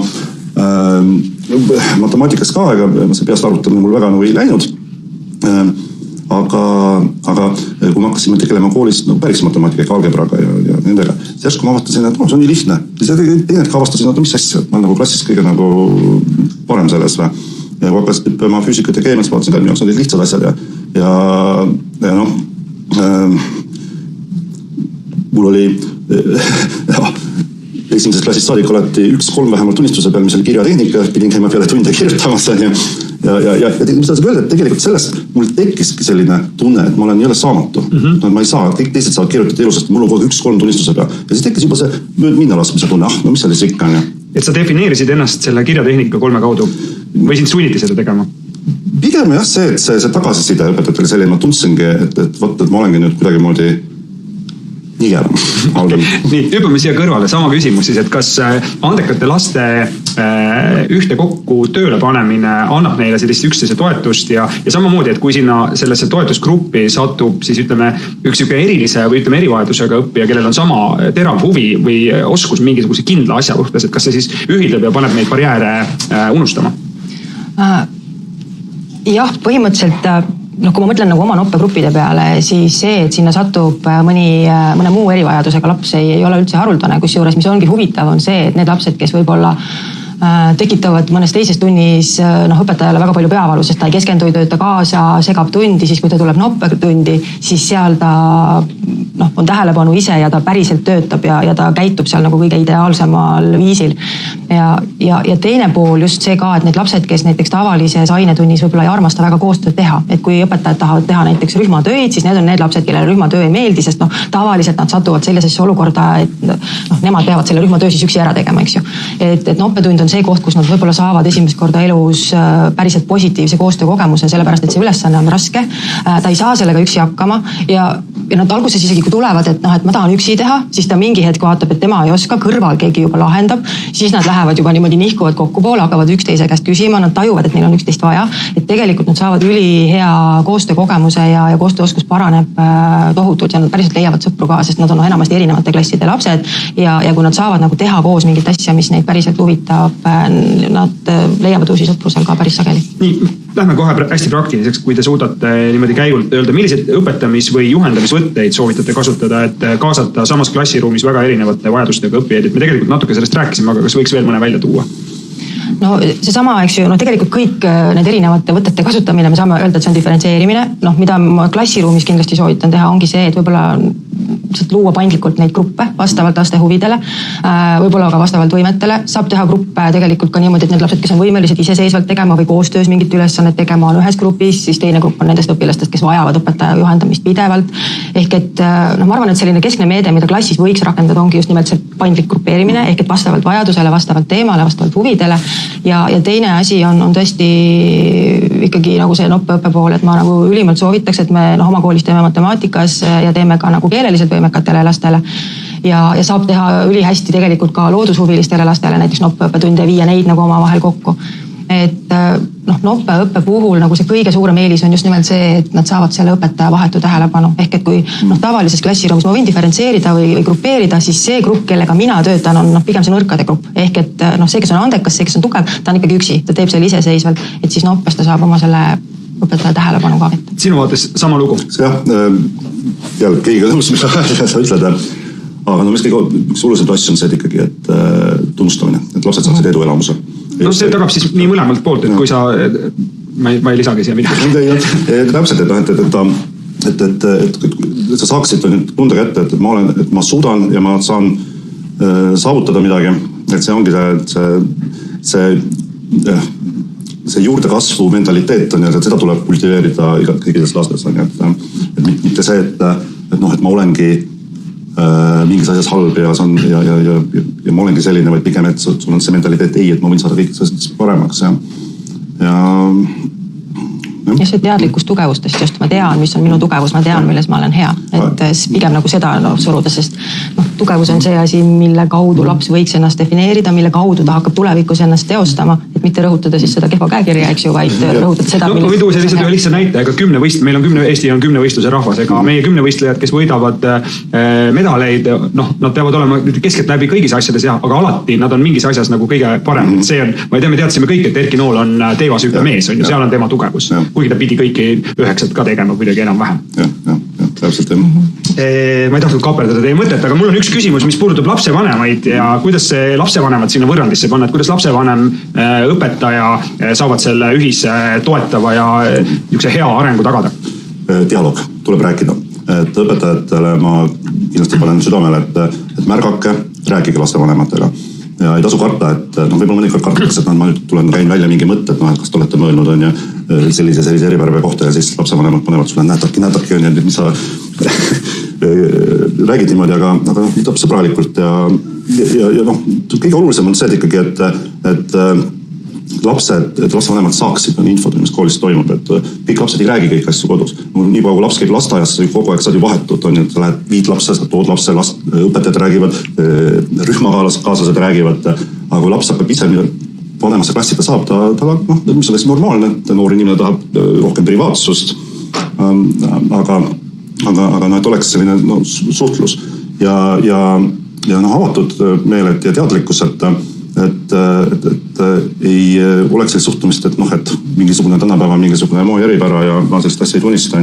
Matemaatikas ka, aga see peast arvutamine mul väga nagu ei läinud. Aga kui me hakkasime tegelema koolis päris matemaatikaga, algebraga ja nendega, siis kui ma avastasin, et see on nii lihtne. Siis tegelikult avastasin, mis asja, et ma olen nagu klassis kõige nagu parem selles. Ja kui hakkasid õppima füüsikat ja keemiat, vaatasin ka, et minu jaoks on need lihtsad asjad. Ja mul oli esimesest klassist saadik alati 1-3 vähemalt tunnistuse peal, mis oli kirjatehnika, pidin käima peale tunde kirjutamas. Ja mis tahtsin öelda, et tegelikult sellest mul tekkiski selline tunne, et ma olen jälle saamatu. Ma ei saa, kõik teised saavad kirjutada ilusasti, mul on kogu 1-3 tunnistuse peal. Ja siis tekkis juba see minna laskmise tunne, mis see siis ikka on.
Et sa defineerisid ennast selle kirjatehnika 3 kaudu või sind sunniti seda tegema?
Pigem jah see, et see tagasiside õpetajatele selline, ma tundsingi, et ma olengi nüüd kuidagi moodi nii ära.
Nii, hüppame siia kõrvale. Sama küsimus siis, et kas andekate laste ühte kokku tööle panemine annab neile sellist üksteise toetust ja samamoodi, et kui sinna sellesse toetusgruppi satub siis ütleme üks erilise või ütleme erivajadusega õppija, kellel on sama terav huvi või oskus mingisuguse kindla asja suhtes, et kas see siis ühildab ja paneb neid barjääre unustama?
Jah, põhimõtteliselt kui ma mõtlen nagu oma noppegruppide peale, siis see, et sinna satub mõne muu erivajadusega laps ei ole üldse haruldane, kusjuures mis ongi huvitav on see, et need lapsed, kes võib-olla tekitavad mõnes teises tunnis õpetajale väga palju peavalu, sest ta ei keskendu, ei tööta kaasa, segab tundi, siis kui ta tuleb noppetundi, siis seal ta on tähelepanu ise ja ta päriselt töötab ja ta käitub seal nagu kõige ideaalsemal viisil. Ja teine pool just see ka, et need lapsed, kes näiteks tavalises ainetunnis võib-olla ei armasta väga koostööd teha, et kui õpetajad tahavad teha näiteks rühmatöid, siis need on need lapsed, kellele rühmatöö ei meeldi, sest tavaliselt nad satuvad sellisesse olukorda, et nemad peavad selle rühmatöö siis üksi ära tegema, eks ju. Et noppetund on see koht, kus nad võib-olla saavad esimest korda elus päriselt positiivse koostöökogemuse, sellepärast et see ülesanne on raske. Ta ei saa sellega üksi hakkama ja nad alguses isegi kui tulevad, et ma tahan üksi teha, siis ta mingi hetk vaatab, et tema ei oska, kõrval keegi juba lahendab, siis nad lähevad juba niimoodi nihkuvad kokku poole, hakkavad üksteise käest küsima, nad tajuvad, et neil on üksteist vaja, et tegelikult nad saavad ülihea koostöökogemuse ja koostööoskus paraneb tohutult ja nad päriselt leiavad sõpru ka, sest nad on enamasti erinevate klasside lapsed ja kui nad saavad nagu teha koos mingit asja, mis neid päriselt huvitab, nad leiavad uusi sõpru seal ka päris sageli.
Nii, lähme kohe hästi praktiliseks, kui te suudate niimoodi käigult öelda, milliseid õpetamis- või juhendamisvõtteid soovitate kasutada, et kaasata samas klassiruumis väga erinevate vajadustega õppijaid, et me tegelikult natuke sellest rääkisime, aga kas võiks veel mõne välja tuua?
No seesama, eks ju, tegelikult kõik need erinevate võtete kasutamine, me saame öelda, et see on diferentseerimine, mida ma klassiruumis kindlasti soovitan teha, ongi see, et võib-olla luua paindlikult neid gruppe vastavalt laste huvidele, võib-olla ka vastavalt võimetele. Saab teha gruppe tegelikult ka niimoodi, et need lapsed, kes on võimelised iseseisvalt tegema või koostöös mingit ülesannet tegema, on ühes grupis, siis teine grupp on nendest õpilastest, kes vajavad õpetaja juhendamist pidevalt. Ehk et ma arvan, et selline keskne meede, mida klassis võiks rakendada, ongi just nimelt see paindlik grupeerimine, ehk et vastavalt vajadusele, vastavalt teemale, vastavalt huvidele. Ja teine asi on tõesti ikkagi nagu see noppeõppe pool, et ma nagu ülimalt soovitaks, et me oma koolis teeme matemaatikas ja teeme ka nagu keeleliselt võimekatele lastele. ja saab teha ülihästi tegelikult ka loodushuvilistele lastele, näiteks noppeõppetunde viia neid nagu omavahel kokku. Et noppeõppe puhul nagu see kõige suurem eelis on just nimelt see, et nad saavad selle õpetaja vahetu tähelepanu. Ehk et kui tavalises klassiruumis ma võin diferentseerida või grupeerida, siis see grupp, kellega mina töötan, on pigem see nõrkade grupp. Ehk et see, kes on andekas, see, kes on tugev, ta on ikkagi üksi, ta teeb selle iseseisvalt, et siis noppes ta saab oma selle õpetaja tähelepanu ka võtta.
Sinu vaates sama lugu?
Jah, keegi nõus, mis sa ütled. Aga mis üks olulisem asju on see ikkagi, et tunnustamine, et lapsed saaksid edu elamuse.
No see tagab siis nii mõlemalt poolt, et kui sa, ma ei lisagi siia midagi.
Täpselt, et sa saaksid tunda kätte, et ma suudan ja ma saan saavutada midagi, et see ongi see juurdekasvu mentaliteet on ja seda tuleb kultiveerida kõikides lastes. Et mitte see, et ma olengi mingis asjas halb ja ma olengi selline, vaid pigem, et sul on see mentaliteet, et ma võin saada kõik asjad paremaks.
Ja see teadlikkus tugevustest just, ma tean, mis on minu tugevus, ma tean, milles ma olen hea. Et pigem nagu seda suruda, sest tugevus on see asi, mille kaudu laps võiks ennast defineerida, mille kaudu ta hakkab tulevikus ennast teostama, et mitte rõhutada siis seda kehva käekirja, eks ju, vaid rõhutada seda,
milles... No, võin tuua sellise ühe lihtsa näite, aga meil on Eesti on 10 võistluse rahvas, ega meie 10 võistlejad, kes võidavad medaleid, nad peavad olema keskelt läbi kõigis asjades, aga alati nad on mingis asjas nagu kõige parem. See on, ma ei tea, me teadsime kõik, et Erki Nool on teevas hüppe mees, on ju, seal on tema tugevus. Kuigi ta pidi kõiki 9 ka tegema kuidagi enam-vähem.
Täpselt.
Ma ei tahtnud kaaperdada teie mõtet, aga mul on üks küsimus, mis puudutab lapsevanemaid ja kuidas see lapsevanemad sinna võrrandisse panna, et kuidas lapsevanem õpetaja saavad selle ühise toetava ja niisuguse hea arengu tagada?
Dialoog, tuleb rääkida. Et õpetajatele ma kindlasti panen südamele, et märgake, rääkige lastevanematega. Ja ei tasu karta, et võib-olla mõnikord kartakse, et ma nüüd käin välja mingi mõtte, et kas te olete mõelnud on ja sellise erivärve kohta ja siis lapsevanemad panevad sulle näetaki on ja mis sa räägid niimoodi, aga ütleb sõbralikult ja kõige olulisem on see ikkagi, et lapsevanemad saaksid infot, mis koolis toimub, et kõik lapsed ei räägi kõik asju kodus. Nii kui laps käib lasteaias, kogu aeg saad ju vahetut, on ju, et sa lähed viid lapse, sa tood lapse, õpetajad räägivad, rühmakaaslased räägivad, aga kui laps hakkab ise vanemasse klassi ta saab, mis on täiesti normaalne, et noor inimene tahab rohkem privaatsust, aga et oleks selline suhtlus ja avatud meeled ja teadlikkus, et ei oleks sellist suhtumist, et mingisugune tänapäeva mingisugune moo eripära ja ma sellist asja ei tunnista,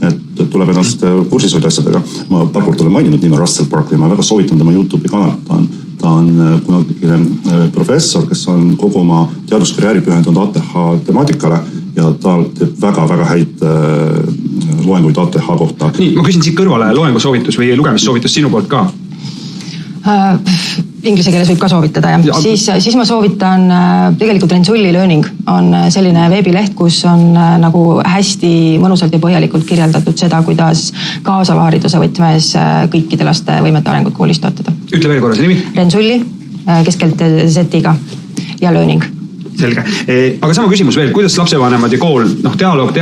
et tuleb ennast kursis hoida asjadega. Ma paar kord olen maininud nime Russell Barkley, ma väga soovitan tema YouTube'i kanal. Ta on kunagi professor, kes on kogu oma teaduskarjääri pühendunud ATH temaatikale ja ta teeb väga-väga häid loenguid ATH kohta.
Nii, ma küsin siit kõrvale loengusoovitus või lugemissoovitus sinu poolt ka?
Inglise keeles võib ka soovitada ja siis ma soovitan tegelikult Renzulli Learning on selline veebileht, kus on nagu hästi mõnusalt ja põhjalikult kirjeldatud seda, kuidas kaasava hariduse võtmes kõikide laste võimete arengut koolis toetada.
Ütle veel korra see nimi? Renzulli,
keskelt Z-iga ja Learning.
Selge. Aga sama küsimus veel, kuidas lapsevanemad ja kool, dialoog,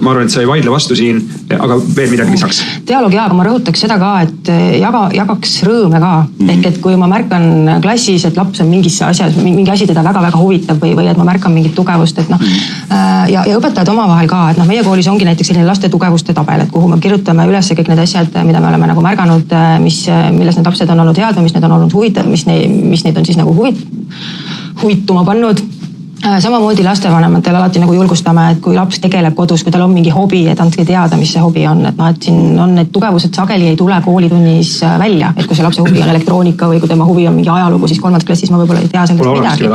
ma arvan, et sa ei vaidle vastu siin, aga veel midagi lisaks.
Dialoog aga ma rõhutaks seda ka, et jagaks rõõme ka. Ehk et kui ma märkan klassis, et laps on mingi asi teda väga-väga huvitab või et ma märkan mingit tugevust, et ja õpetajad omavahel ka, et meie koolis ongi näiteks selline laste tugevuste tabel, et kuhu me kirjutame üles kõik need asjad, mida me oleme nagu märganud, milles need lapsed on olnud head või mis need on olnud huvitav, mis neid on siis nagu huvituma pannud. Samamoodi lastevanematel alati nagu julgustame, et kui laps tegeleb kodus, kui tal on mingi hobi, et andke teada, mis see hobi on. Et siin on need tugevused sageli ei tule koolitunnis välja. Et kui see lapse huvi on elektroonika või kui tema huvi on mingi ajalugu, siis 3. klassis ma võib-olla ei tea sellest midagi.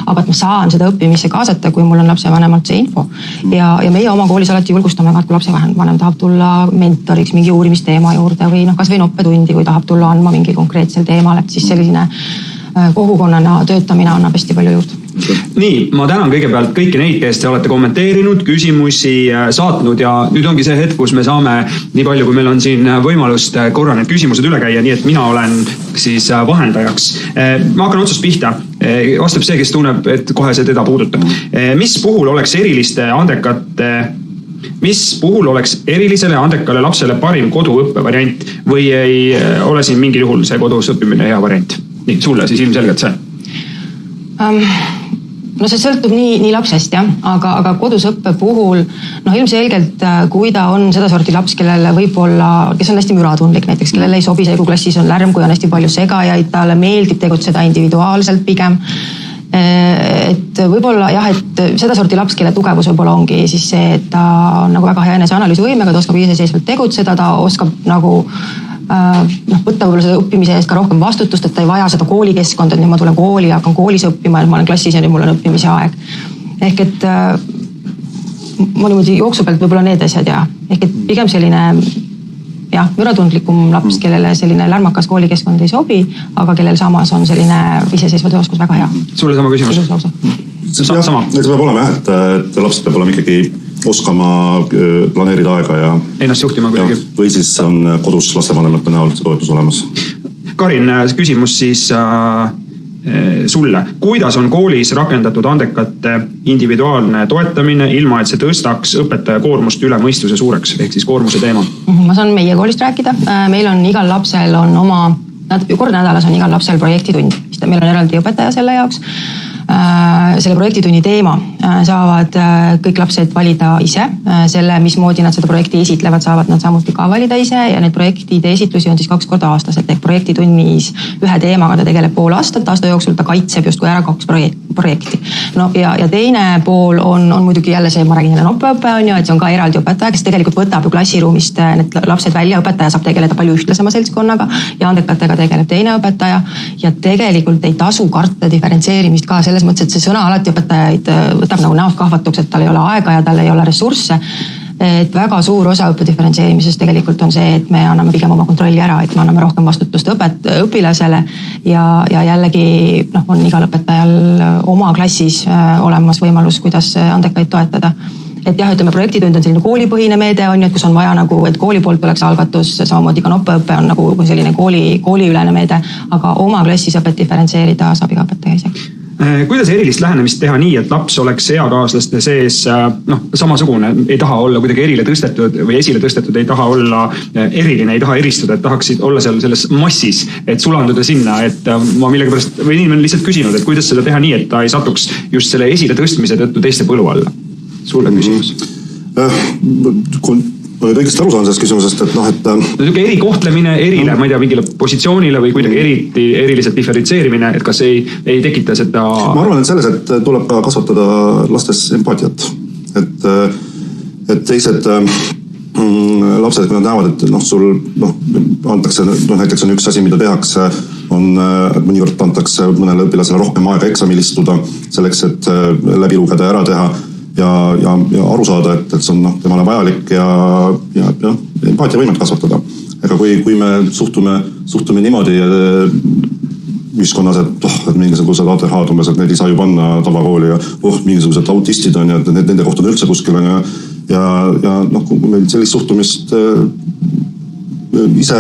Aga et ma saan seda õppimisse kaasata, kui mul on lapsevanemalt see info. Ja meie oma koolis alati julgustame, et kui lapsevanem tahab tulla mentoriks mingi uurimisteema juurde või kas või noppetundi, kui tahab tulla andma mingi konkreetsel teemal, et siis selline kogukonnana töötamine annab hästi palju juurde.
Nii, ma tänan kõigepealt kõiki neid, kes te olete kommenteerinud, küsimusi saatnud ja nüüd ongi see hetk, kus me saame nii palju, kui meil on siin võimalust korra need küsimused üle käia, nii et mina olen siis vahendajaks. Ma hakkan otsast pihta. Vastab see, kes tunneb, et kohe see teda puudutab. Mis puhul oleks eriliste andekate mis puhul oleks erilisele andekale lapsele parim koduõppe variant või ei ole siin mingil juhul see kodus õppimine hea variant? Nii, sulle siis ilmselgelt see.
No see sõltub nii lapsest, jah, aga kodus õppe puhul ilmselgelt, kui ta on seda sorti laps, kellele võib-olla, kes on hästi müratundlik näiteks, kellele ei sobi see, kui klassis on lärm, kui on hästi palju segajaid, talle meeldib tegutseda individuaalselt pigem. Et võib-olla jah, et seda sorti laps, kelle tugevus võib-olla ongi siis see, et ta on nagu väga hea eneseanalüüsivõimega, ta oskab iseseisvalt tegutseda, ta oskab nagu võtta võib-olla seda õppimise eest ka rohkem vastutust, et ta ei vaja seda koolikeskkonda, et nüüd ma tulen kooli ja hakkan koolis õppima, et ma olen klassis ja nüüd mul on õppimise aeg. Ehk et ma niimoodi jooksu pealt võib-olla need asjad ja ehk et pigem selline müratundlikum laps, kellele selline lärmakas koolikeskkond ei sobi, aga kellel samas on selline iseseisva tööoskus väga hea.
Sulle sama küsimus?
Sama. See peab olema jah, et laps peab olema ikkagi oskama planeerida aega ja
ennast juhtima kuidagi.
Või siis on kodus lastevanemate näol see toetus olemas.
Karin, küsimus siis sulle. Kuidas on koolis rakendatud andekate individuaalne toetamine, ilma et see tõstaks õpetaja koormust üle mõistuse suureks, ehk siis koormuse teema? Ma
saan meie koolist rääkida. Meil on igal lapsel on oma, kord nädalas on igal lapsel projektitund. Meil on eraldi õpetaja selle jaoks. Selle projektitunni teema saavad kõik lapsed valida ise. Selle, mismoodi nad seda projekti esitlevad, saavad nad samuti ka valida ise ja need projektide esitlusi on siis 2 korda aastaselt. Ehk projektitunnis ühe teemaga ta tegeleb pool aastat, aasta jooksul ta kaitseb justkui ära 2 projekti. No, ja teine pool on muidugi jälle see, ma räägin jälle noppeõpe on ju, et see on ka eraldi õpetaja, kes tegelikult võtab ju klassiruumist need lapsed välja. Õpetaja saab tegeleda palju ühtlasema seltskonnaga ja andekatega tegeleb teine õpetaja ja tegelikult ei tasu karta diferentseerimist ka selles mõttes, et see sõna alati õpetajaid võtab nagu näost kahvatuks, et tal ei ole aega ja tal ei ole ressursse. Et väga suur osa õppe diferentseerimisest tegelikult on see, et me anname pigem oma kontrolli ära, et me anname rohkem vastutust õpilasele ja jällegi on igal õpetajal oma klassis olemas võimalus, kuidas andekaid toetada. Et jah, ütleme, projektitund on selline koolipõhine meede on ju, et kus on vaja nagu, et kooli poolt oleks algatus, samamoodi ka noppeõpe on nagu selline kooliülene meede, aga oma klassis õpet diferentseerida saab iga õpetaja ise.
Kuidas erilist lähenemist teha nii, et laps oleks eakaaslaste sees samasugune, ei taha olla kuidagi erile tõstetud või esile tõstetud, ei taha olla eriline, ei taha eristuda, et tahaksid olla seal selles massis, et sulanduda sinna, et ma millegipärast, või inimene lihtsalt küsinud, et kuidas seda teha nii, et ta ei satuks just selle esile tõstmise tõttu teiste põlu alla? Sulle küsimus.
Kui õigesti aru saan sellest küsimusest, et
eri kohtlemine erile, ma ei tea, mingile positsioonile või kuidagi eriliselt diferentseerimine, et kas ei tekita seda...
Ma arvan, et selles, et tuleb ka kasvatada lastes empaatiat. Et teised lapsed, kui nad näevad, et sul antakse, näiteks on üks asi, mida tehakse, mõnikord antakse mõnele õpilasele rohkem aega eksamil istuda selleks, et läbi lugeda ja ära teha ja aru saada, et see on temale vajalik ja empaatia võimet kasvatada. Ega kui me suhtume niimoodi ühiskonnas, et mingisugused ATH-d umbes, et need ei saa ju panna tavakooli ja mingisugused autistid on ja nende kohta on üldse kuskil on ja kui meil sellist suhtumist ise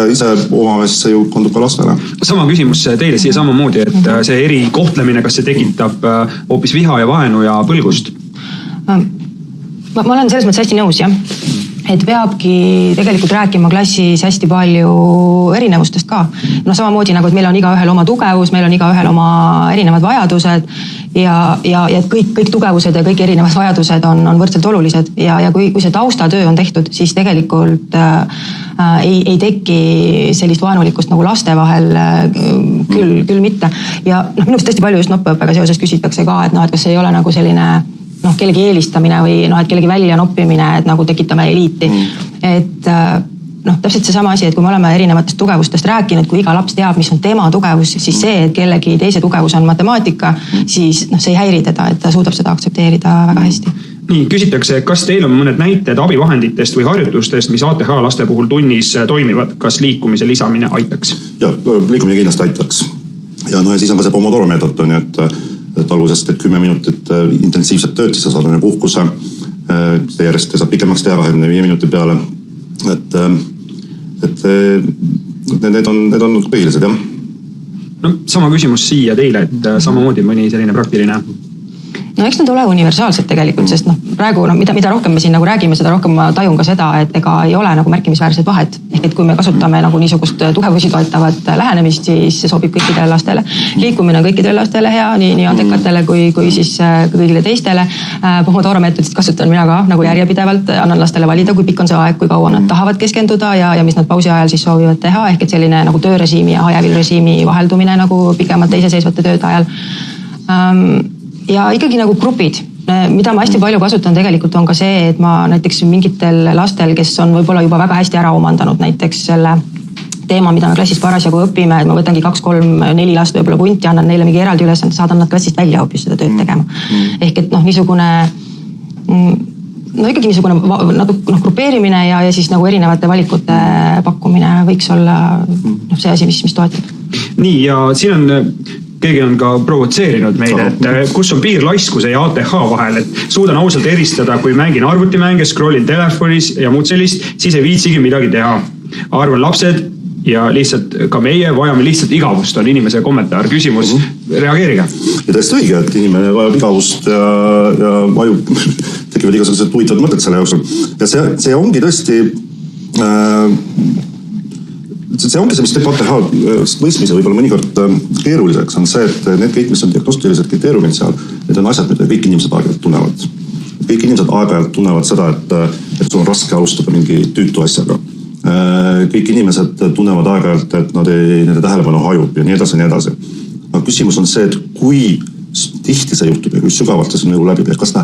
omavahel, see ju kondub ka lastele.
Sama küsimus teile siia samamoodi, et see eri kohtlemine, kas see tekitab hoopis viha ja vaenu ja põlgust?
Ma olen selles mõttes hästi nõus, jah. Et peabki tegelikult rääkima klassis hästi palju erinevustest ka. Samamoodi nagu, et meil on igaühel oma tugevus, meil on igaühel oma erinevad vajadused ja kõik tugevused ja kõik erinevad vajadused on võrdselt olulised ja kui see taustatöö on tehtud, siis tegelikult ei teki sellist vaenulikkust nagu laste vahel küll mitte. Ja minust hästi palju just noppeõppega seoses küsitakse ka, et kas ei ole nagu selline kellegi eelistamine või et kellegi välja noppimine, et nagu tekitame eliiti. Et täpselt see sama asi, et kui me oleme erinevatest tugevustest rääkinud, kui iga laps teab, mis on tema tugevus, siis see, et kellegi teise tugevus on matemaatika, siis see ei häiri teda, et ta suudab seda aktsepteerida väga hästi.
Nii, küsitakse, kas teil on mõned näited abivahenditest või harjutustest, mis ATH laste puhul tunnis toimivad, kas liikumise lisamine aitaks?
Ja, liikumine kindlasti aitaks. Ja siis on ka see Pomodoro meetod, et algusest 10 minutit intensiivset tööd, siis sa saad puhkuse, järjest saab pikemaks teha 25 minuti peale. Et need on põhilised, jah.
Sama küsimus siia teile, et samamoodi mõni selline praktiline.
no eks need ole universaalsed tegelikult, sest praegu mida rohkem me siin nagu räägime, seda rohkem ma tajun ka seda, et ega ei ole nagu märkimisväärset vahet. Ehk et kui me kasutame nagu niisugust tugevusi toetavat lähenemist, siis see sobib kõikidele lastele. Liikumine on kõikidele lastele hea, nii andekatele kui siis kõigile teistele. Pomodoro meetodist kasutan mina ka nagu järjepidevalt, annan lastele valida, kui pikk on see aeg, kui kaua nad tahavad keskenduda ja mis nad pausi ajal siis soovivad teha. Ehk et selline nagu töörežiimi ja hajavil-režiimi vaheldumine nagu pikemate iseseisvate tööde ajal. Ja ikkagi nagu grupid, mida ma hästi palju kasutan tegelikult on ka see, et ma näiteks mingitel lastel, kes on võib-olla juba väga hästi ära omandanud näiteks selle teema, mida me klassis parasjagu õpime, et ma võtangi 2, 3, 4 last võib-olla punti, annan neile mingi eraldi ülesande, saadan nad klassist välja hoopis seda tööd tegema. Ehk et niisugune, ikkagi niisugune grupeerimine ja siis nagu erinevate valikute pakkumine võiks olla see asi, mis toetab.
Nii, ja siin on keegi on ka provotseerinud meid, et kus on piir laiskuse ja ATH vahel, et suudan ausalt eristada, kui mängin arvutimänge, scrollin telefonis ja muud sellist, siis ei viitsigi midagi teha. Arvan lapsed ja lihtsalt ka meie vajame lihtsalt igavust, on inimese kommentaar, küsimus, reageerige.
Ja tõesti õige, et inimene vajab igavust ja vaju tekivad igasugused huvitavad mõtted selle jooksul. Ja see ongi tõesti see ongi see, mis teeb ATH mõistmise võib-olla mõnikord keeruliseks, on see, et need kõik, mis on diagnostilised kriteeriumid seal, need on asjad, mida kõik inimesed aeg-ajalt tunnevad. Kõik inimesed aeg-ajalt tunnevad seda, et sul on raske alustada mingi tüütu asjaga. Kõik inimesed tunnevad aeg-ajalt, et nende tähelepanu hajub ja nii edasi. Aga küsimus on see, et kui tihti see juhtub ja kui sügavalt see elu läbi peab, kas ta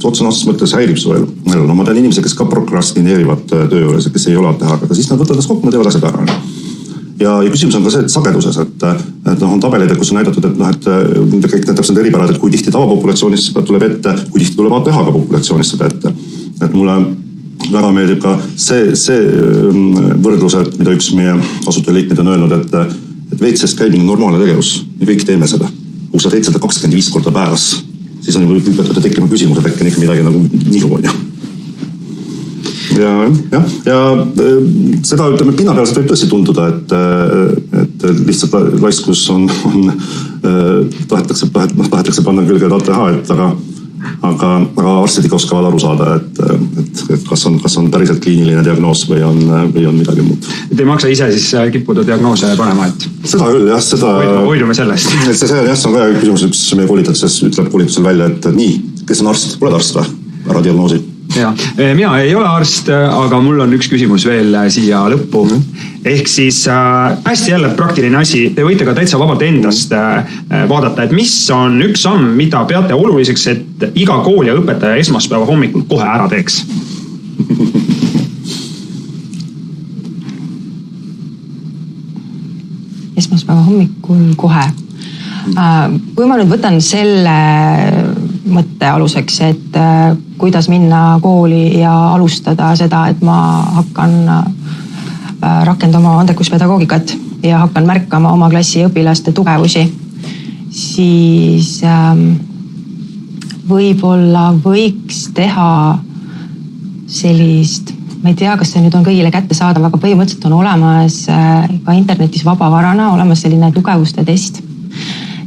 otseses mõttes häirib su elu. No ma tean inimesi, kes ka prokrastineerivad töö juures ja kes ei ole ATH, aga siis nad võtavad kokku, nad teevad asjad ära. Ja küsimus on ka see, et sageduses, et on tabelid, kus on näidatud, et kõik need täpselt eripärad, et kui tihti tavapopulatsioonist seda tuleb ette, kui tihti tuleb ATH ka populatsioonist seda ette. Et mulle väga meeldib ka see võrdlused, mida üks meie asutajaliikmed on öelnud, et veitses käib normaalne tegevus ja kõik teeme seda. Kui sa teed seda 25 korda päevas, siis on juba tekkima küsimus, et äkki on ikka midagi nagu nihu on. Ja seda ütleme, pinnapealselt võib tõesti tunduda, et lihtsalt laiskus on tahetakse panna külge ATH, aga arstid ikka oskavad aru saada, et kas on päriselt kliiniline diagnoos või on midagi muud.
Et ei maksa ise siis kippuda diagnoose panema, et
seda küll, jah, seda
hoidume sellest.
See on ka küsimus, üks meie koolituses ütleb koolitusel välja, et nii, kes on arst? Oled arst või? Ära diagnoosi.
Ja, mina ei ole arst, aga mul on üks küsimus veel siia lõppu. Ehk siis hästi jälle praktiline asi, te võite ka täitsa vabalt endast vaadata, et mis on üks samm, mida peate oluliseks, et iga kool ja õpetaja esmaspäeva hommikul kohe ära teeks.
Esmaspäeva hommikul kohe. Kui ma nüüd võtan selle mõtte aluseks, et kuidas minna kooli ja alustada seda, et ma hakkan rakendama andekuspedagogikat ja hakkan märkama oma klassi õpilaste tugevusi, siis võib-olla võiks teha sellist, ma ei tea, kas see nüüd on kõigile kättesaadav, aga põhimõtteliselt on olemas ka internetis vabavarana olemas selline tugevuste test.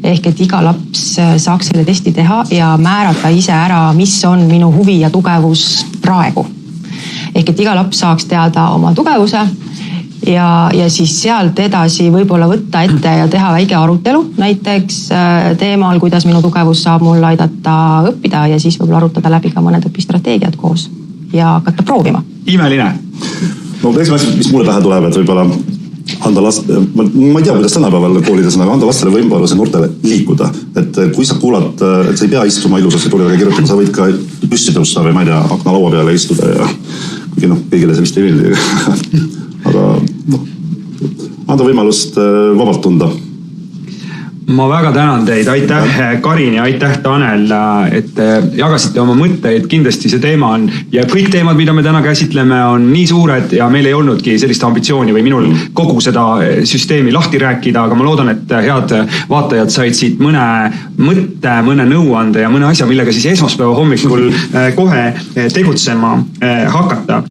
Ehk et iga laps saaks selle testi teha ja määrata ise ära, mis on minu huvi ja tugevus praegu. Ehk et iga laps saaks teada oma tugevuse ja siis sealt edasi võib-olla võtta ette ja teha väike arutelu näiteks teemal, kuidas minu tugevus saab mulle aidata õppida ja siis võib-olla arutada läbi ka mõned õpistrateegiad koos ja hakata proovima.
Imeline.
No esimene, mis mulle pähe tuleb, et võib-olla anda ma ei tea, kuidas tänapäeval koolides on, aga anda lastele võimaluse noortele liikuda. Et kui sa kuulad, et sa ei pea istuma ilusasse toolidega kirjutama, sa võid ka püsti tõusta või ma ei tea, akna laua peale istuda ja kuigi kõigile see vist ei meeldi. Aga anda võimalust vabalt tunda.
Ma väga tänan teid, aitäh Karin ja aitäh Tanel, et jagasite oma mõtteid, kindlasti see teema on ja kõik teemad, mida me täna käsitleme, on nii suured ja meil ei olnudki sellist ambitsiooni või minul kogu seda süsteemi lahti rääkida, aga ma loodan, et head vaatajad said siit mõne mõtte, mõne nõuande ja mõne asja, millega siis esmaspäeva hommikul kohe tegutsema hakata.